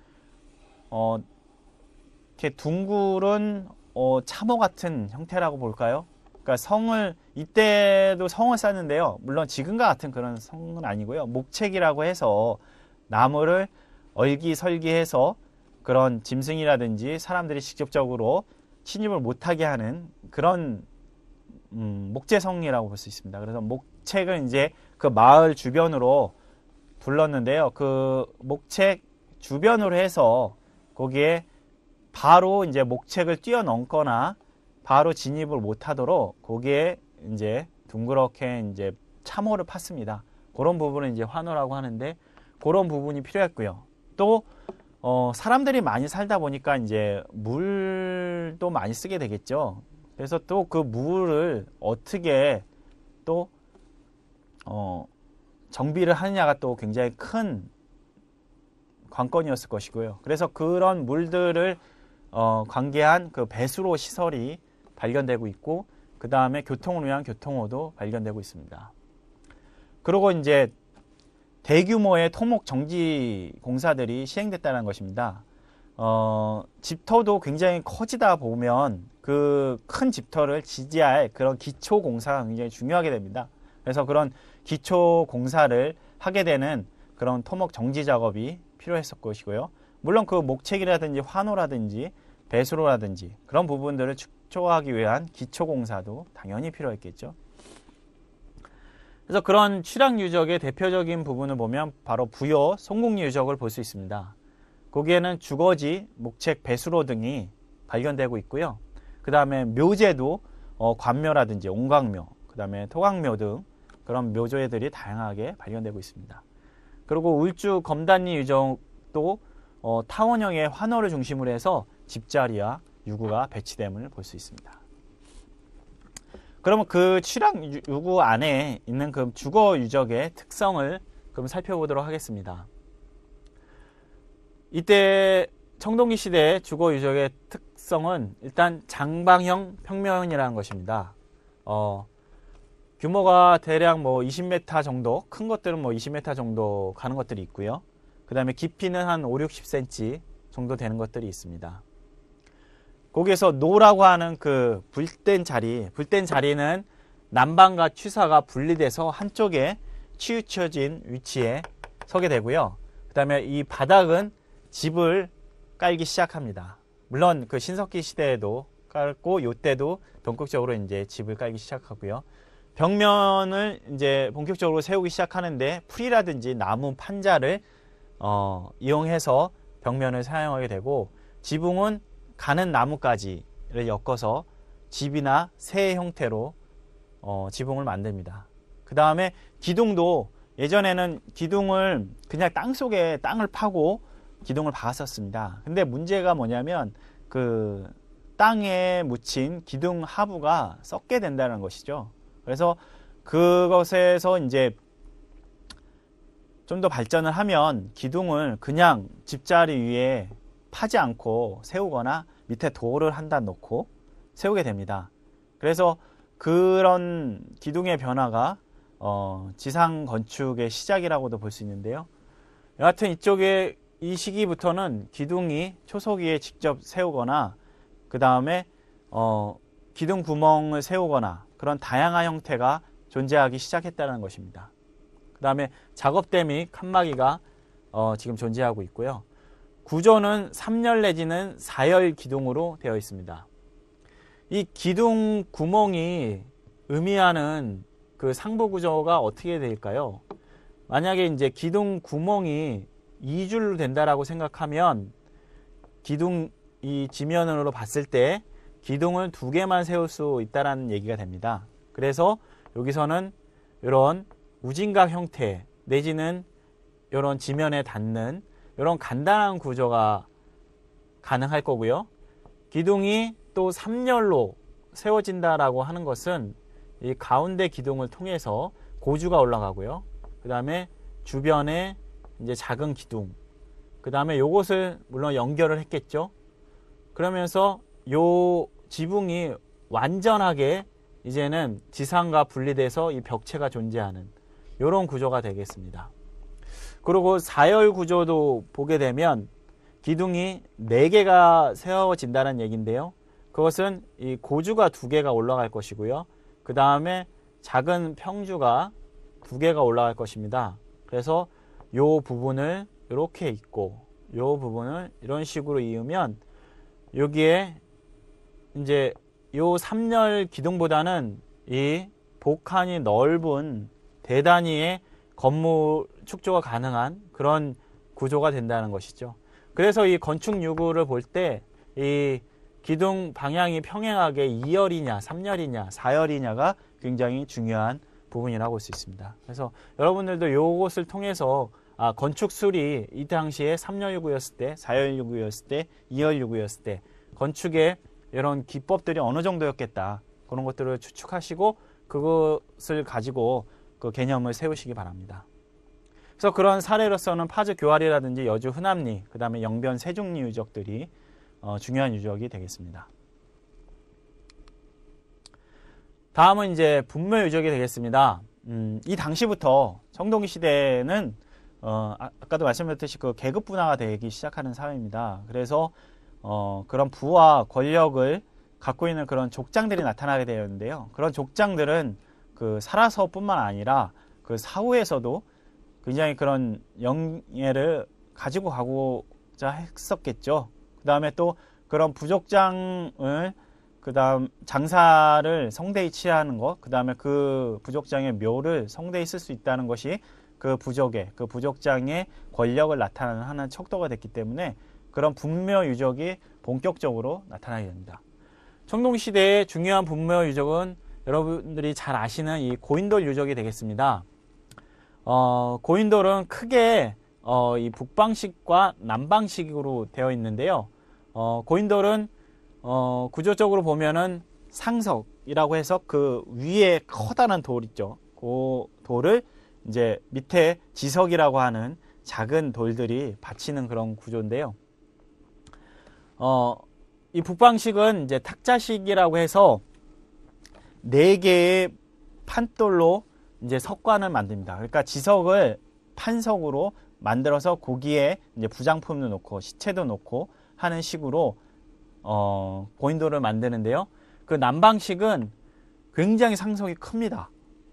이렇게 둥글은 참호 같은 형태라고 볼까요? 그러니까 이때도 성을 쌓는데요. 물론 지금과 같은 그런 성은 아니고요. 목책이라고 해서 나무를 얼기설기해서 그런 짐승이라든지 사람들이 직접적으로 침입을 못하게 하는 그런 목재성이라고 볼 수 있습니다. 그래서 목책을 이제 그 마을 주변으로 둘렀는데요. 그 목책 주변으로 해서 거기에 바로 이제 목책을 뛰어넘거나 바로 진입을 못하도록 거기에 이제 둥그렇게 이제 참호를 팠습니다. 그런 부분을 이제 환호라고 하는데 그런 부분이 필요했고요. 또 사람들이 많이 살다 보니까 이제 물도 많이 쓰게 되겠죠. 그래서 또 그 물을 어떻게 또 정비를 하느냐가 또 굉장히 큰 관건이었을 것이고요. 그래서 그런 물들을 관계한 그 배수로 시설이 발견되고 있고 그 다음에 교통을 위한 교통호도 발견되고 있습니다. 그리고 이제 대규모의 토목 정지 공사들이 시행됐다는 것입니다. 집터도 굉장히 커지다 보면 그 큰 집터를 지지할 그런 기초 공사가 굉장히 중요하게 됩니다. 그래서 그런 기초 공사를 하게 되는 그런 토목 정지 작업이 필요했을 것이고요. 물론 그 목책이라든지 환호라든지 배수로라든지 그런 부분들을 축소하기 위한 기초 공사도 당연히 필요했겠죠. 그래서 그런 취락 유적의 대표적인 부분을 보면 바로 부여 송곡리 유적을 볼 수 있습니다. 거기에는 주거지, 목책, 배수로 등이 발견되고 있고요. 그 다음에 묘제도 관묘라든지 옹광묘, 그 다음에 토광묘 등 그런 묘조회들이 다양하게 발견되고 있습니다. 그리고 울주 검단리 유적도 타원형의 환호를 중심으로 해서 집자리와 유구가 배치됨을 볼 수 있습니다. 그러면 그 취락 유구 안에 있는 그 주거 유적의 특성을 그럼 살펴보도록 하겠습니다. 이때 청동기 시대의 주거 유적의 특성은 일단 장방형 평면이라는 것입니다. 규모가 대략 뭐 20m 정도, 큰 것들은 뭐 20m 정도 가는 것들이 있고요. 그 다음에 깊이는 한 5, 60cm 정도 되는 것들이 있습니다. 거기에서 노라고 하는 그 불된 자리는 난방과 취사가 분리돼서 한쪽에 치우쳐진 위치에 서게 되고요. 그 다음에 이 바닥은 집을 깔기 시작합니다. 물론 그 신석기 시대에도 깔고 이때도 본격적으로 이제 집을 깔기 시작하고요. 벽면을 이제 본격적으로 세우기 시작하는데 풀이라든지 나무 판자를 이용해서 벽면을 사용하게 되고 지붕은 가는 나무가지를 엮어서 집이나 새 형태로 지붕을 만듭니다. 그 다음에 기둥도 예전에는 기둥을 그냥 땅속에 땅을 파고 기둥을 박았었습니다. 근데 문제가 뭐냐면 그 땅에 묻힌 기둥 하부가 썩게 된다는 것이죠. 그래서 그것에서 이제 좀 더 발전을 하면 기둥을 그냥 집자리 위에 파지 않고 세우거나 밑에 돌을 한 단 놓고 세우게 됩니다. 그래서 그런 기둥의 변화가 지상 건축의 시작이라고도 볼 수 있는데요. 여하튼 이쪽에 이 시기부터는 기둥이 초석위에 직접 세우거나 그 다음에 기둥 구멍을 세우거나 그런 다양한 형태가 존재하기 시작했다는 것입니다. 그 다음에 작업대 및 칸막이가 지금 존재하고 있고요. 구조는 3열 내지는 4열 기둥으로 되어 있습니다. 이 기둥 구멍이 의미하는 그 상부 구조가 어떻게 될까요? 만약에 이제 기둥 구멍이 2줄로 된다라고 생각하면 기둥 이 지면으로 봤을 때 기둥을 2개만 세울 수 있다라는 얘기가 됩니다. 그래서 여기서는 이런 우진각 형태 내지는 이런 지면에 닿는 이런 간단한 구조가 가능할 거고요. 기둥이 또 3열로 세워진다라고 하는 것은 이 가운데 기둥을 통해서 고주가 올라가고요. 그 다음에 주변에 이제 작은 기둥, 그 다음에 요것을 물론 연결을 했겠죠. 그러면서 요 지붕이 완전하게 이제는 지상과 분리돼서 이 벽체가 존재하는 이런 구조가 되겠습니다. 그리고 4열 구조도 보게 되면 기둥이 4개가 세워진다는 얘기인데요. 그것은 이 고주가 2개가 올라갈 것이고요. 그 다음에 작은 평주가 2개가 올라갈 것입니다. 그래서 요 부분을 이렇게 잇고 요 부분을 이런 식으로 이으면 여기에 이제 요 3열 기둥보다는 이 복한이 넓은 대단위의 건물 축조가 가능한 그런 구조가 된다는 것이죠. 그래서 이 건축 요구를 볼 때 이 기둥 방향이 평행하게 2열이냐 3열이냐 4열이냐가 굉장히 중요한 부분이라고 볼 수 있습니다. 그래서 여러분들도 이것을 통해서 건축술이 이 당시에 3열 요구였을 때 4열 요구였을 때 2열 요구였을 때 건축의 이런 기법들이 어느 정도였겠다, 그런 것들을 추측하시고 그것을 가지고 그 개념을 세우시기 바랍니다. 그래서 그런 사례로서는 파주 교활이라든지 여주 흔암리, 그 다음에 영변 세종리 유적들이 중요한 유적이 되겠습니다. 다음은 이제 분묘 유적이 되겠습니다. 이 당시부터 청동기 시대는 아까도 말씀드렸듯이 그 계급 분화가 되기 시작하는 사회입니다. 그래서 그런 부와 권력을 갖고 있는 그런 족장들이 나타나게 되었는데요. 그런 족장들은 그 살아서뿐만 아니라 그 사후에서도 굉장히 그런 영예를 가지고 가고자 했었겠죠. 그 다음에 또 그런 부족장을 장사를 성대히 치하는 것, 그 다음에 그 부족장의 묘를 성대히 쓸 수 있다는 것이 그 부족장의 권력을 나타내는 척도가 됐기 때문에 그런 분묘 유적이 본격적으로 나타나게 됩니다. 청동시대의 중요한 분묘 유적은 여러분들이 잘 아시는 이 고인돌 유적이 되겠습니다. 고인돌은 크게 이 북방식과 남방식으로 되어 있는데요. 고인돌은 구조적으로 보면은 상석이라고 해서 그 위에 커다란 돌 있죠. 그 돌을 이제 밑에 지석이라고 하는 작은 돌들이 받치는 그런 구조인데요. 이 북방식은 이제 탁자식이라고 해서 4개의 판돌로 이제 석관을 만듭니다. 그러니까 지석을 판석으로 만들어서 거기에 이제 부장품도 놓고 시체도 놓고 하는 식으로 고인돌을 만드는데요. 그 남방식은 굉장히 상석이 큽니다.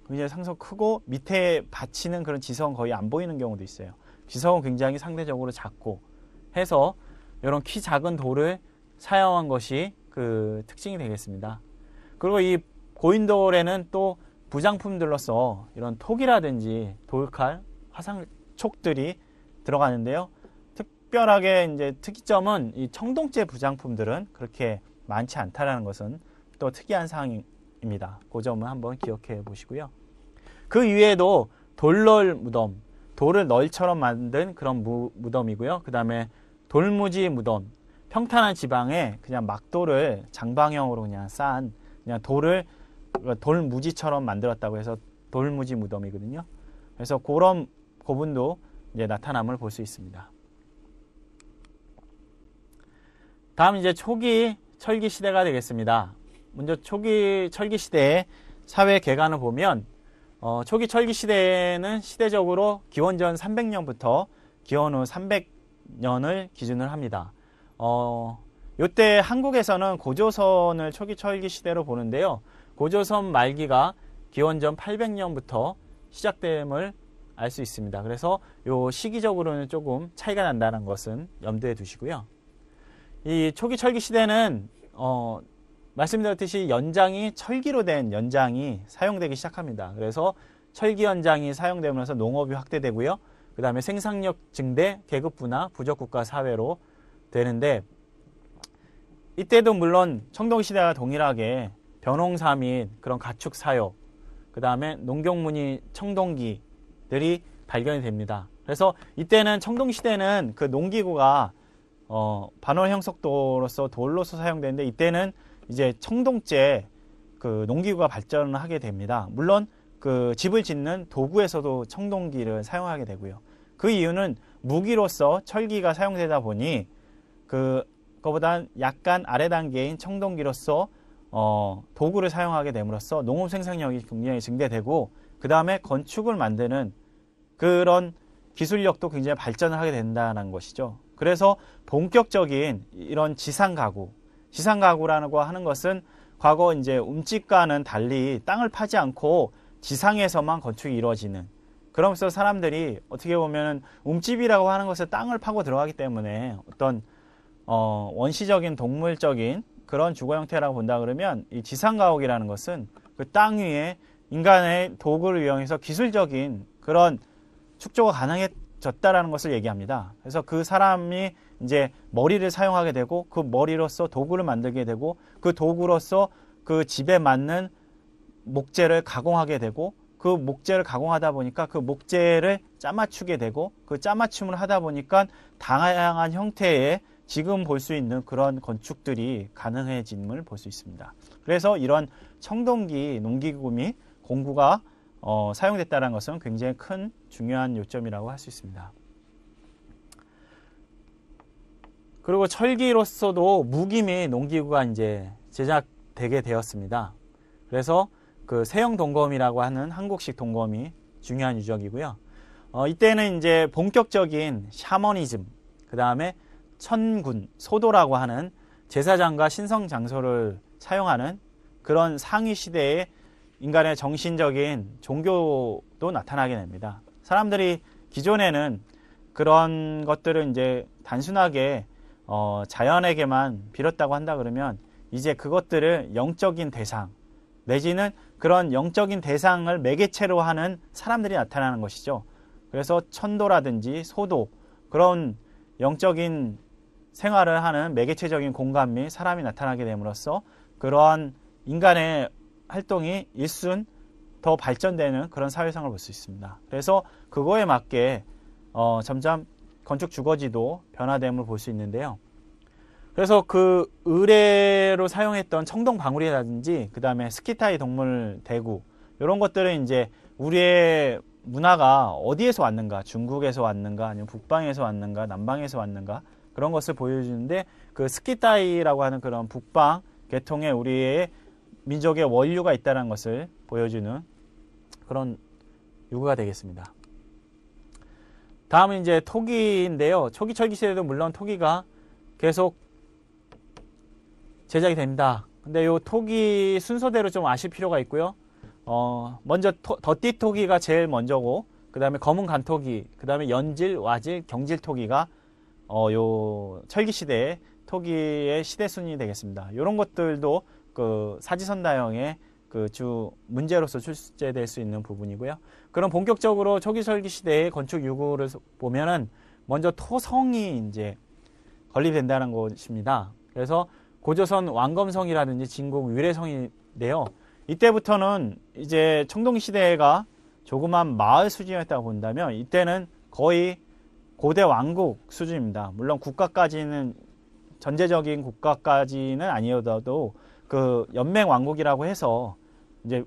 굉장히 상석 크고 밑에 받치는 그런 지석은 거의 안 보이는 경우도 있어요. 지석은 굉장히 상대적으로 작고 해서 이런 키 작은 돌을 사용한 것이 그 특징이 되겠습니다. 그리고 이 고인돌에는 또 부장품들로서 이런 톡이라든지 돌칼, 화상촉들이 들어가는데요. 특별하게 이제 특이점은 이 청동제 부장품들은 그렇게 많지 않다라는 것은 또 특이한 사항입니다. 그 점은 한번 기억해 보시고요. 그 위에도 돌널 무덤, 돌을 널처럼 만든 그런 무덤이고요. 그 다음에 돌무지 무덤, 평탄한 지방에 그냥 막돌을 장방형으로 그냥 쌓은 그냥 돌무지처럼 만들었다고 해서 돌무지 무덤이거든요. 그래서 그런 부분도 이제 나타남을 볼 수 있습니다. 다음 이제 초기 철기 시대가 되겠습니다. 먼저 초기 철기 시대의 사회 개관을 보면 초기 철기 시대는 시대적으로 기원전 300년부터 기원 후 300년을 기준을 합니다. 이때 한국에서는 고조선을 초기 철기 시대로 보는데요. 고조선 말기가 기원전 800년부터 시작됨을 알 수 있습니다. 그래서 요 시기적으로는 조금 차이가 난다는 것은 염두에 두시고요. 이 초기 철기 시대는 말씀드렸듯이 연장이 철기로 된 연장이 사용되기 시작합니다. 그래서 철기 연장이 사용되면서 농업이 확대되고요. 그 다음에 생산력 증대, 계급 분화, 부족국가 사회로 되는데, 이때도 물론 청동시대와 동일하게 벼농사 및 그런 가축 사육, 그 다음에 농경문의 청동기들이 발견이 됩니다. 그래서 이때는 청동시대는 그 농기구가 반월 형속도로서 돌로서 사용되는데, 이때는 이제 청동제 그 농기구가 발전을 하게 됩니다. 물론 그 집을 짓는 도구에서도 청동기를 사용하게 되고요. 그 이유는 무기로서 철기가 사용되다 보니 그거보다 약간 아래 단계인 청동기로서 도구를 사용하게 됨으로써 농업 생산력이 굉장히 증대되고, 그 다음에 건축을 만드는 그런 기술력도 굉장히 발전을 하게 된다는 것이죠. 그래서 본격적인 이런 지상가구라고 하는 것은 과거 이제 움집과는 달리 땅을 파지 않고 지상에서만 건축이 이루어지는, 그러면서 사람들이 어떻게 보면 움집이라고 하는 것을 땅을 파고 들어가기 때문에 어떤 원시적인 동물적인 그런 주거 형태라고 본다 그러면, 이 지상가옥이라는 것은 그 땅 위에 인간의 도구를 이용해서 기술적인 그런 축조가 가능해졌다라는 것을 얘기합니다. 그래서 그 사람이 이제 머리를 사용하게 되고, 그 머리로서 도구를 만들게 되고, 그 도구로서 그 집에 맞는 목재를 가공하게 되고, 그 목재를 가공하다 보니까 그 목재를 짜맞추게 되고, 그 짜맞춤을 하다 보니까 다양한 형태의 지금 볼 수 있는 그런 건축들이 가능해짐을 볼 수 있습니다. 그래서 이런 청동기, 농기구 및 공구가 사용됐다는 것은 굉장히 큰 중요한 요점이라고 할 수 있습니다. 그리고 철기로서도 무기 및 농기구가 이제 제작되게 되었습니다. 그래서 그 세형 동검이라고 하는 한국식 동검이 중요한 유적이고요. 이때는 이제 본격적인 샤머니즘, 그 다음에 천군, 소도라고 하는 제사장과 신성 장소를 사용하는 그런 상위 시대의 인간의 정신적인 종교도 나타나게 됩니다. 사람들이 기존에는 그런 것들을 이제 단순하게 자연에게만 빌었다고 한다 그러면, 이제 그것들을 영적인 대상 내지는 그런 영적인 대상을 매개체로 하는 사람들이 나타나는 것이죠. 그래서 천도라든지 소도, 그런 영적인 생활을 하는 매개체적인 공간 및 사람이 나타나게 됨으로써 그러한 인간의 활동이 일순 더 발전되는 그런 사회상을 볼 수 있습니다. 그래서 그거에 맞게 점점 건축 주거지도 변화됨을 볼 수 있는데요. 그래서 그 의뢰로 사용했던 청동 방울이라든지, 그 다음에 스키타이 동물 대구, 이런 것들은 이제 우리의 문화가 어디에서 왔는가, 중국에서 왔는가, 아니면 북방에서 왔는가, 남방에서 왔는가, 그런 것을 보여주는데, 그 스키타이라고 하는 그런 북방 계통의 우리의 민족의 원류가 있다는 것을 보여주는 그런 유구가 되겠습니다. 다음은 이제 토기인데요. 초기 철기 시대에도 물론 토기가 계속 제작이 됩니다. 근데 요 토기 순서대로 좀 아실 필요가 있고요. 먼저 덧띠 토기가 제일 먼저고, 그 다음에 검은 간토기, 그 다음에 연질, 와질, 경질 토기가 요 철기 시대의 토기의 시대 순위 되겠습니다. 이런 것들도 그 사지선다형의 그 주 문제로서 출제될 수 있는 부분이고요. 그럼 본격적으로 초기 철기 시대의 건축 유구를 보면은 먼저 토성이 이제 건립된다는 것입니다. 그래서 고조선 왕검성이라든지 진국 위례성인데요. 이때부터는 이제 청동시대가 조그만 마을 수준이었다고 본다면, 이때는 거의 고대 왕국 수준입니다. 물론 국가까지는, 전제적인 국가까지는 아니어도 그 연맹 왕국이라고 해서 이제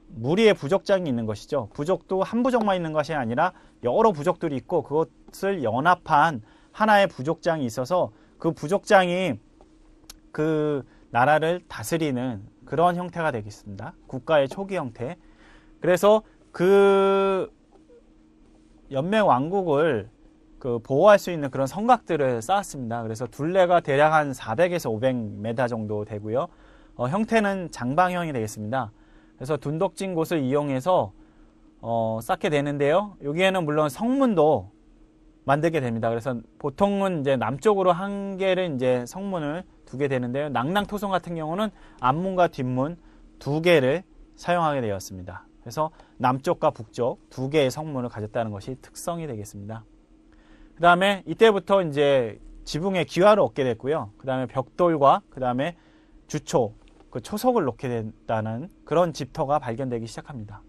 무리의 부족장이 있는 것이죠. 부족도 한 부족만 있는 것이 아니라 여러 부족들이 있고, 그것을 연합한 하나의 부족장이 있어서 그 부족장이 그 나라를 다스리는 그런 형태가 되겠습니다. 국가의 초기 형태. 그래서 그 연맹 왕국을 그 보호할 수 있는 그런 성곽들을 쌓았습니다. 그래서 둘레가 대략 한 400에서 500m 정도 되고요. 형태는 장방형이 되겠습니다. 그래서 둔덕진 곳을 이용해서 쌓게 되는데요. 여기에는 물론 성문도 만들게 됩니다. 그래서 보통은 이제 남쪽으로 한 개를 이제 성문을 두게 되는데요. 낭낭토성 같은 경우는 앞문과 뒷문 두 개를 사용하게 되었습니다. 그래서 남쪽과 북쪽 두 개의 성문을 가졌다는 것이 특성이 되겠습니다. 그 다음에 이때부터 이제 지붕에 기와를 얻게 됐고요. 그 다음에 벽돌과 그 다음에 주초, 그 초석을 놓게 된다는 그런 집터가 발견되기 시작합니다.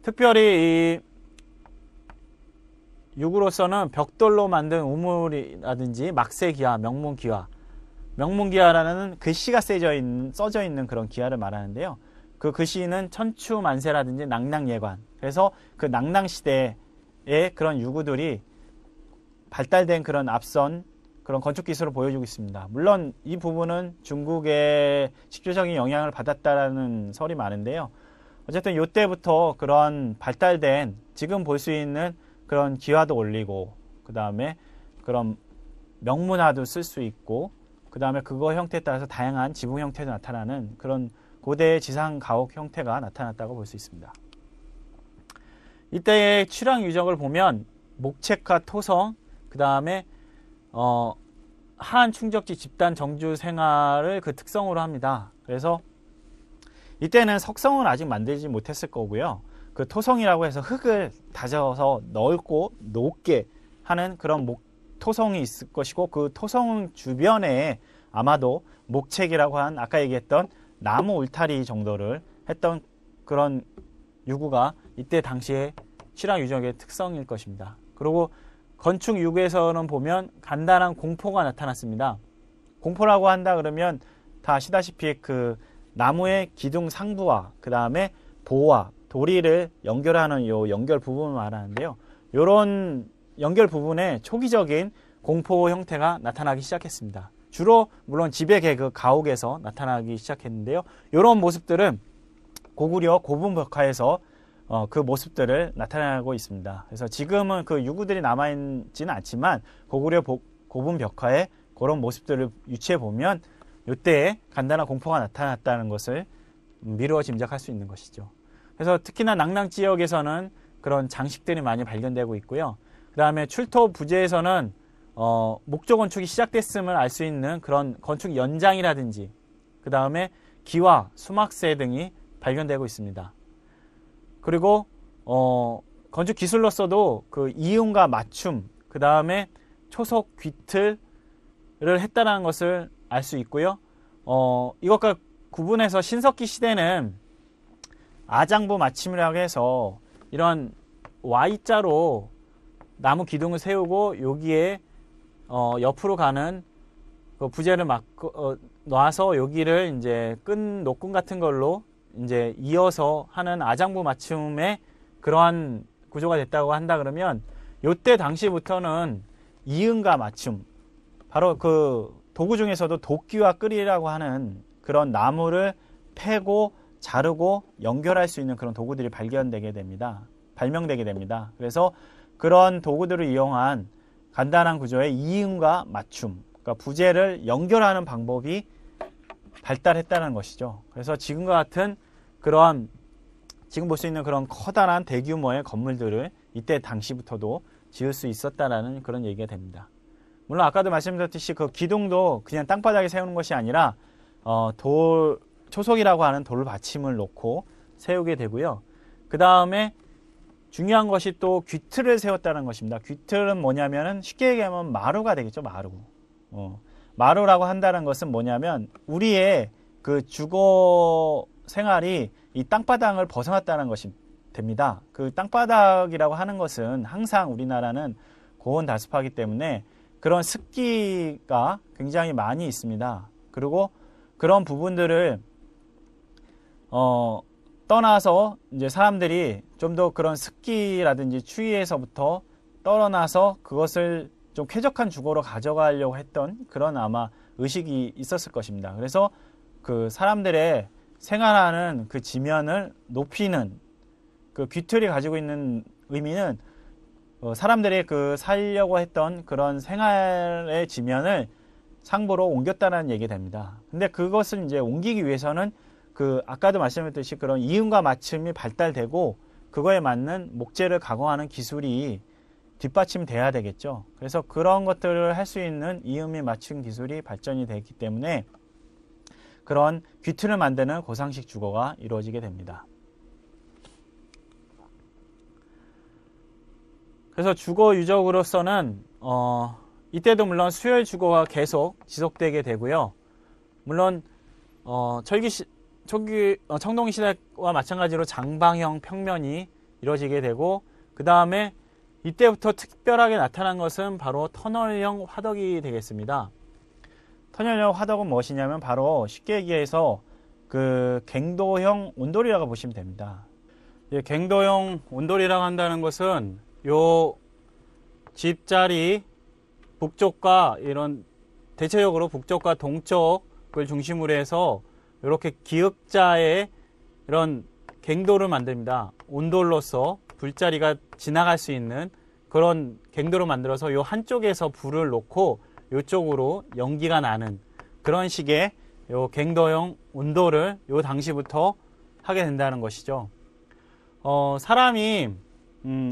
특별히 이 육으로서는 벽돌로 만든 우물이라든지 막세기와, 명문기와, 명문기와라는 글씨가 써져 있는 그런 기와를 말하는데요. 그 글씨는 천추만세라든지 낭낭예관. 그래서 그 낭낭시대의 그런 유구들이 발달된 그런 앞선 그런 건축 기술을 보여주고 있습니다. 물론 이 부분은 중국의 직접적인 영향을 받았다라는 설이 많은데요. 어쨌든 이때부터 그런 발달된 지금 볼 수 있는 그런 기와도 올리고 그 다음에 그런 명문화도 쓸 수 있고 그 다음에 그거 형태에 따라서 다양한 지붕 형태도 나타나는 그런 고대의 지상 가옥 형태가 나타났다고 볼 수 있습니다. 이때의 취락 유적을 보면 목책과 토성 그 다음에 하한 충적지 집단 정주 생활을 그 특성으로 합니다. 그래서 이때는 석성을 아직 만들지 못했을 거고요. 그 토성이라고 해서 흙을 다져서 넓고 높게 하는 그런 토성이 있을 것이고 그 토성 주변에 아마도 목책이라고 한 아까 얘기했던 나무 울타리 정도를 했던 그런 유구가 이때 당시의 취락 유적의 특성일 것입니다. 그리고 건축 유구에서는 보면 간단한 공포가 나타났습니다. 공포라고 한다 그러면 다 아시다시피 그 나무의 기둥 상부와 그 다음에 보와 도리를 연결하는 요 연결 부분을 말하는데요. 이런 연결 부분에 초기적인 공포 형태가 나타나기 시작했습니다. 주로 물론 지배 계급 가옥에서 나타나기 시작했는데요. 이런 모습들은 고구려 고분 벽화에서 그 모습들을 나타내고 있습니다. 그래서 지금은 그 유구들이 남아있지는 않지만 고구려 고분 벽화에 그런 모습들을 유추해 보면 이때에 간단한 공포가 나타났다는 것을 미루어 짐작할 수 있는 것이죠. 그래서 특히나 낭낭 지역에서는 그런 장식들이 많이 발견되고 있고요. 그 다음에 출토 부재에서는 목조 건축이 시작됐음을 알 수 있는 그런 건축 연장이라든지 그 다음에 기와, 수막새 등이 발견되고 있습니다. 그리고 건축 기술로서도 그 이음과 맞춤, 그 다음에 초석 귀틀을 했다는 것을 알 수 있고요. 이것과 구분해서 신석기 시대는 아장부 맞춤이라고 해서 이런 Y자로 나무 기둥을 세우고 여기에 옆으로 가는 그 부재를 놔서 여기를 이제 끈 노끈 같은 걸로 이제 이어서 하는 아장부 맞춤의 그러한 구조가 됐다고 한다 그러면 요때 당시부터는 이음과 맞춤 바로 그 도구 중에서도 도끼와 끌이라고 하는 그런 나무를 패고 자르고 연결할 수 있는 그런 도구들이 발명되게 됩니다. 그래서 그런 도구들을 이용한 간단한 구조의 이음과 맞춤, 그러니까 부재를 연결하는 방법이 발달했다는 것이죠. 그래서 지금과 같은 그런 지금 볼 수 있는 그런 커다란 대규모의 건물들을 이때 당시부터도 지을 수 있었다라는 그런 얘기가 됩니다. 물론 아까도 말씀드렸듯이 그 기둥도 그냥 땅바닥에 세우는 것이 아니라 초석이라고 하는 돌 받침을 놓고 세우게 되고요. 그 다음에 중요한 것이 또 귀틀을 세웠다는 것입니다. 귀틀은 뭐냐면은 쉽게 얘기하면 마루가 되겠죠. 마루라고 한다는 것은 뭐냐면 우리의 그 주거 생활이 이 땅바닥을 벗어났다는 것이 됩니다. 그 땅바닥이라고 하는 것은 항상 우리나라는 고온다습하기 때문에 그런 습기가 굉장히 많이 있습니다. 그리고 그런 부분들을 떠나서 이제 사람들이 좀 더 그런 습기라든지 추위에서부터 떨어나서 그것을 좀 쾌적한 주거로 가져가려고 했던 그런 아마 의식이 있었을 것입니다. 그래서 그 사람들의 생활하는 그 지면을 높이는 그 귀틀이 가지고 있는 의미는 사람들이 그 살려고 했던 그런 생활의 지면을 상부로 옮겼다는 얘기 됩니다. 근데 그것을 이제 옮기기 위해서는 그 아까도 말씀드렸듯이 그런 이음과 맞춤이 발달되고 그거에 맞는 목재를 가공하는 기술이 뒷받침돼야 되겠죠. 그래서 그런 것들을 할 수 있는 이음이 맞춤 기술이 발전이 됐기 때문에 그런 귀틀을 만드는 고상식 주거가 이루어지게 됩니다. 그래서 주거 유적으로서는 이때도 물론 수열 주거가 계속 지속되게 되고요. 물론 청동기 시대와 마찬가지로 장방형 평면이 이루어지게 되고, 그 다음에 이때부터 특별하게 나타난 것은 바로 터널형 화덕이 되겠습니다. 터널형 화덕은 무엇이냐면 바로 쉽게 얘기해서 그 갱도형 온돌이라고 보시면 됩니다. 갱도형 온돌이라고 한다는 것은 요 집자리 북쪽과 이런 대체적으로 북쪽과 동쪽을 중심으로 해서 이렇게 기역자의 이런 갱도를 만듭니다. 온돌로서 불자리가 지나갈 수 있는 그런 갱도를 만들어서 요 한쪽에서 불을 놓고 요쪽으로 연기가 나는 그런 식의 요 갱도형 온돌을 요 당시부터 하게 된다는 것이죠. 사람이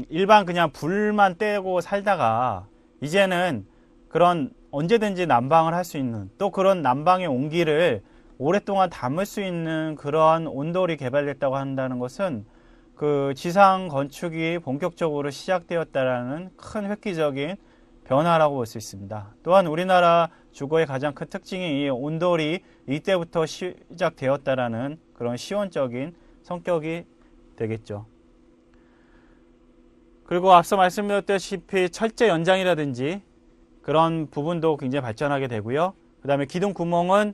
일반 그냥 불만 떼고 살다가 이제는 그런 언제든지 난방을 할 수 있는, 또 그런 난방의 온기를 오랫동안 담을 수 있는 그런 온돌이 개발됐다고 한다는 것은 그 지상 건축이 본격적으로 시작되었다라는 큰 획기적인 변화라고 볼 수 있습니다. 또한 우리나라 주거의 가장 큰 특징이 이 온돌이 이때부터 시작되었다라는 그런 시원적인 성격이 되겠죠. 그리고 앞서 말씀드렸다시피 철제 연장이라든지 그런 부분도 굉장히 발전하게 되고요. 그 다음에 기둥 구멍은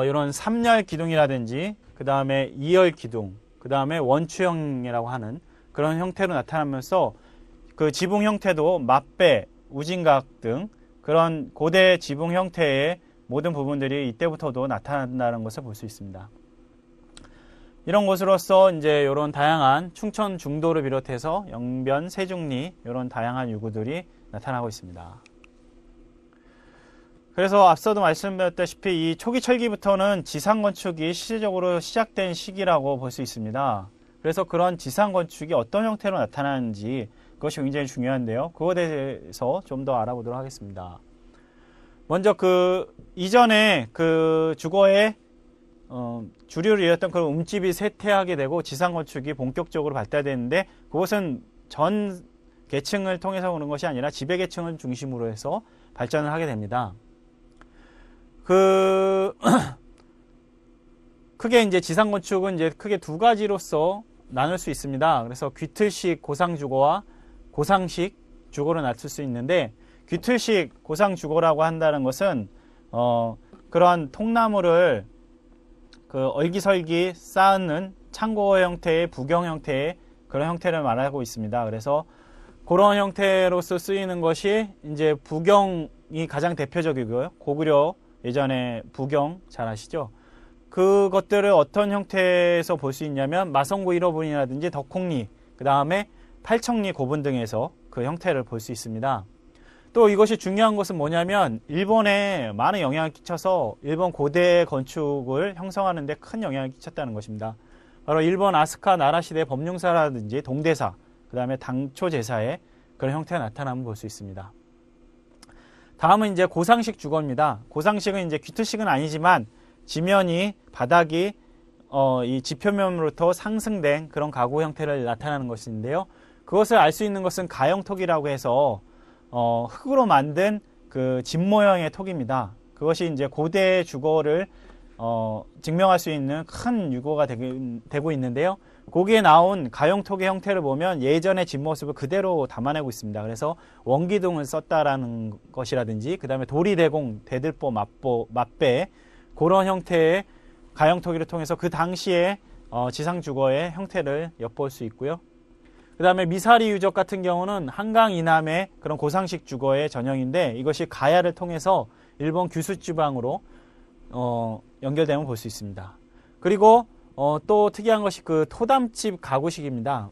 이런 3열 기둥이라든지 그 다음에 2열 기둥, 그 다음에 원추형이라고 하는 그런 형태로 나타나면서 그 지붕 형태도 맞배, 우진각 등 그런 고대 지붕 형태의 모든 부분들이 이때부터도 나타난다는 것을 볼 수 있습니다. 이런 것으로서 이제 이런 다양한 충천 중도를 비롯해서 영변, 세중리 이런 다양한 유구들이 나타나고 있습니다. 그래서 앞서도 말씀드렸다시피 이 초기 철기부터는 지상 건축이 실질적으로 시작된 시기라고 볼 수 있습니다. 그래서 그런 지상 건축이 어떤 형태로 나타나는지 그것이 굉장히 중요한데요. 그것에 대해서 좀 더 알아보도록 하겠습니다. 먼저 그 이전에 그 주거의 주류를 이뤘던 그런 움집이 쇠퇴하게 되고 지상 건축이 본격적으로 발달되는데, 그것은 전 계층을 통해서 오는 것이 아니라 지배 계층을 중심으로 해서 발전을 하게 됩니다. 크게 이제 지상 건축은 이제 크게 두 가지로서 나눌 수 있습니다. 그래서 귀틀식 고상 주거와 고상식 주거로 나눌 수 있는데, 귀틀식 고상 주거라고 한다는 것은 그러한 통나무를 그 얼기설기 쌓는 창고 형태의 부경 형태의 그런 형태를 말하고 있습니다. 그래서 그런 형태로서 쓰이는 것이 이제 부경이 가장 대표적이고요. 고구려 예전에 부경 잘 아시죠? 그것들을 어떤 형태에서 볼 수 있냐면 마성고 1호분이라든지 덕홍리, 그 다음에 팔청리 고분 등에서 그 형태를 볼 수 있습니다. 또 이것이 중요한 것은 뭐냐면 일본에 많은 영향을 끼쳐서 일본 고대 건축을 형성하는 데 큰 영향을 끼쳤다는 것입니다. 바로 일본 아스카 나라시대 법룡사라든지 동대사, 그 다음에 당초제사의 그런 형태가 나타나면 볼 수 있습니다. 다음은 이제 고상식 주거입니다. 고상식은 이제 귀틀식은 아니지만 지면이, 바닥이 이 지표면으로부터 상승된 그런 가구 형태를 나타나는 것인데요. 그것을 알 수 있는 것은 가형톡이라고 해서 흙으로 만든 그 집 모형의 톡입니다. 그것이 이제 고대 주거를 증명할 수 있는 큰 유고가 되고 있는데요. 거기에 나온 가형톡의 형태를 보면 예전의 집 모습을 그대로 담아내고 있습니다. 그래서 원기둥을 썼다라는 것이라든지, 그 다음에 도리대공, 대들보, 맞배 그런 형태의 가형토기를 통해서 그 당시에 지상 주거의 형태를 엿볼 수 있고요. 그 다음에 미사리 유적 같은 경우는 한강 이남의 그런 고상식 주거의 전형인데, 이것이 가야를 통해서 일본 규슈 지방으로 연결됨을 볼 수 있습니다. 그리고 또 특이한 것이 그 토담집 가구식입니다.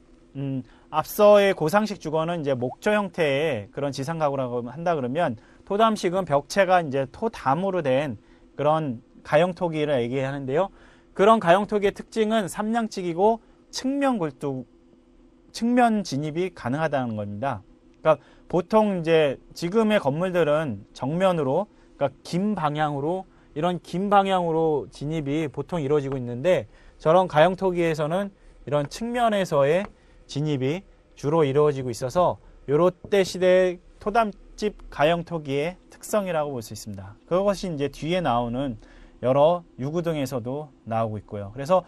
앞서의 고상식 주거는 이제 목조 형태의 그런 지상 가구라고 한다 그러면, 토담식은 벽체가 이제 토담으로 된 그런 가형토기를 얘기하는데요. 그런 가형토기의 특징은 삼량찍이고 측면 굴뚝 측면 진입이 가능하다는 겁니다. 그러니까 보통 이제 지금의 건물들은 정면으로, 그러니까 긴 방향으로, 이런 긴 방향으로 진입이 보통 이루어지고 있는데, 저런 가형토기에서는 이런 측면에서의 진입이 주로 이루어지고 있어서 요때 시대의 토담집 가형토기의 특성이라고 볼 수 있습니다. 그것이 이제 뒤에 나오는 여러 유구등에서도 나오고 있고요. 그래서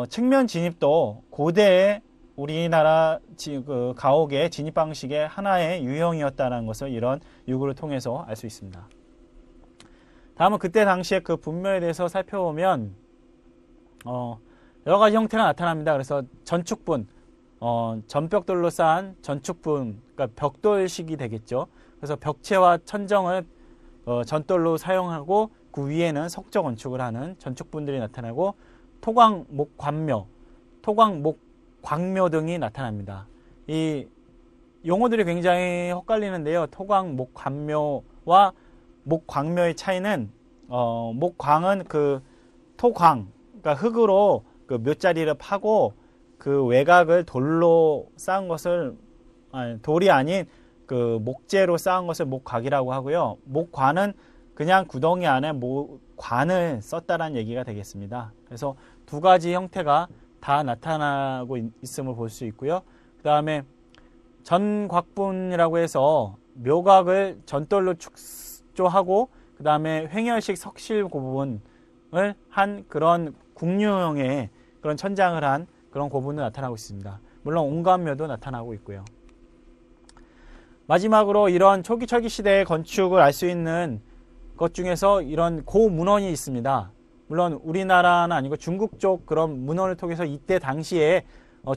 측면 진입도 고대의 우리나라 그 가옥의 진입 방식의 하나의 유형이었다는 것을 이런 유구를 통해서 알 수 있습니다. 다음은 그때 당시에 그 분묘에 대해서 살펴보면 여러 가지 형태가 나타납니다. 그래서 전축분, 전벽돌로 쌓은 전축분, 그러니까 벽돌식이 되겠죠. 그래서 벽체와 천정을 전돌로 사용하고 그 위에는 석조 건축을 하는 전축분들이 나타나고 토광, 목, 관묘, 토광, 목, 광묘 등이 나타납니다. 이 용어들이 굉장히 헛갈리는데요. 토광, 목, 관묘와 목, 광묘의 차이는 목광은 그 토광, 그러니까 흙으로 그 묘자리를 파고 그 외곽을 돌로 쌓은 것을, 돌이 아닌 그 목재로 쌓은 것을 목곽이라고 하고요. 목관은 그냥 구덩이 안에 관을 썼다라는 얘기가 되겠습니다. 그래서 두 가지 형태가 다 나타나고 있음을 볼 수 있고요. 그 다음에 전곽분이라고 해서 묘곽을 전돌로 축조하고 그 다음에 횡열식 석실 고분을 한 그런 국류형의 그런 천장을 한 그런 고분도 나타나고 있습니다. 물론 옹관묘도 나타나고 있고요. 마지막으로 이런 초기 철기 시대의 건축을 알 수 있는 것 중에서 이런 고문헌이 있습니다. 물론 우리나라는 아니고 중국 쪽 그런 문헌을 통해서 이때 당시에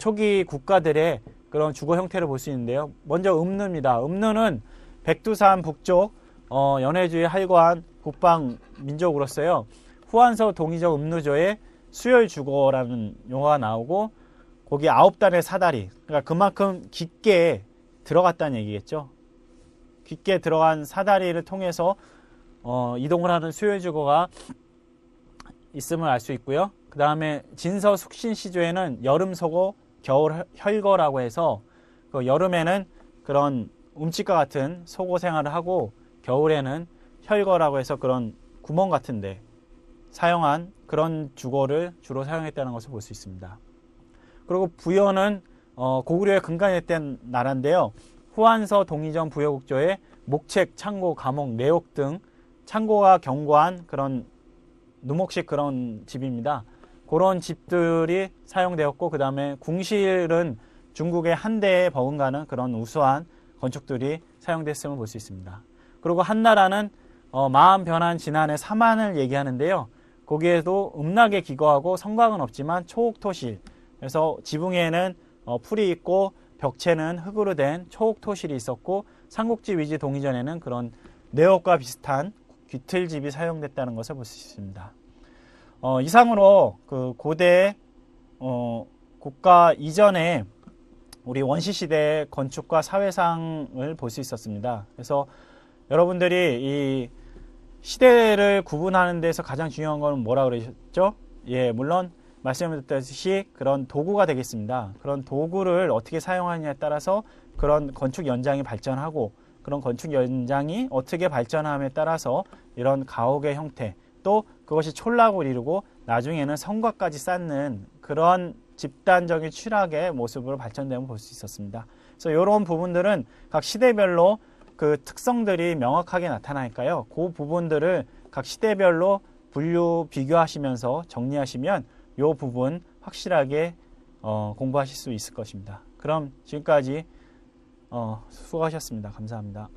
초기 국가들의 그런 주거 형태를 볼 수 있는데요. 먼저 음루입니다. 음루는 백두산 북쪽 연해주의 할관 국방 민족으로서요. 후한서 동의적 음루조의 수열 주거라는 용어가 나오고 거기 9단의 사다리, 그러니까 그만큼 깊게 들어갔다는 얘기겠죠. 깊게 들어간 사다리를 통해서 이동을 하는 수열 주거가 있음을 알 수 있고요. 그 다음에 진서 숙신시조에는 여름 서고 겨울 혈거라고 해서 그 여름에는 그런 움집과 같은 소고 생활을 하고 겨울에는 혈거라고 해서 그런 구멍 같은데 사용한 그런 주거를 주로 사용했다는 것을 볼 수 있습니다. 그리고 부여는 고구려의 근간했던 나라인데요. 후한서 동의전 부여국조의 목책, 창고, 감옥, 내옥 등 창고가 견고한 그런 누목식 그런 집입니다. 그런 집들이 사용되었고 그 다음에 궁실은 중국의 한대에 버금가는 그런 우수한 건축들이 사용됐음을 볼 수 있습니다. 그리고 한나라는 마음 변한 진안의 사만을 얘기하는데요. 거기에도 음락에 기거하고 성곽은 없지만 초옥토실, 그래서 지붕에는 풀이 있고 벽체는 흙으로 된 초옥토실이 있었고 삼국지 위지 동의전에는 그런 내옥과 비슷한 귀틀집이 사용됐다는 것을 볼 수 있습니다. 이상으로 그 고대 국가 이전에 우리 원시시대의 건축과 사회상을 볼 수 있었습니다. 그래서 여러분들이 이 시대를 구분하는 데서 가장 중요한 건 뭐라 그러셨죠? 예, 물론 말씀드렸듯이 그런 도구가 되겠습니다. 그런 도구를 어떻게 사용하느냐에 따라서 그런 건축 연장이 발전하고 그런 건축 연장이 어떻게 발전함에 따라서 이런 가옥의 형태 또 그것이 촌락을 이루고 나중에는 성곽까지 쌓는 그런 집단적인 취락의 모습으로 발전됨을 볼 수 있었습니다. 그래서 이런 부분들은 각 시대별로 그 특성들이 명확하게 나타나니까요. 그 부분들을 각 시대별로 분류 비교하시면서 정리하시면 이 부분 확실하게 공부하실 수 있을 것입니다. 그럼 지금까지 수고하셨습니다. 감사합니다.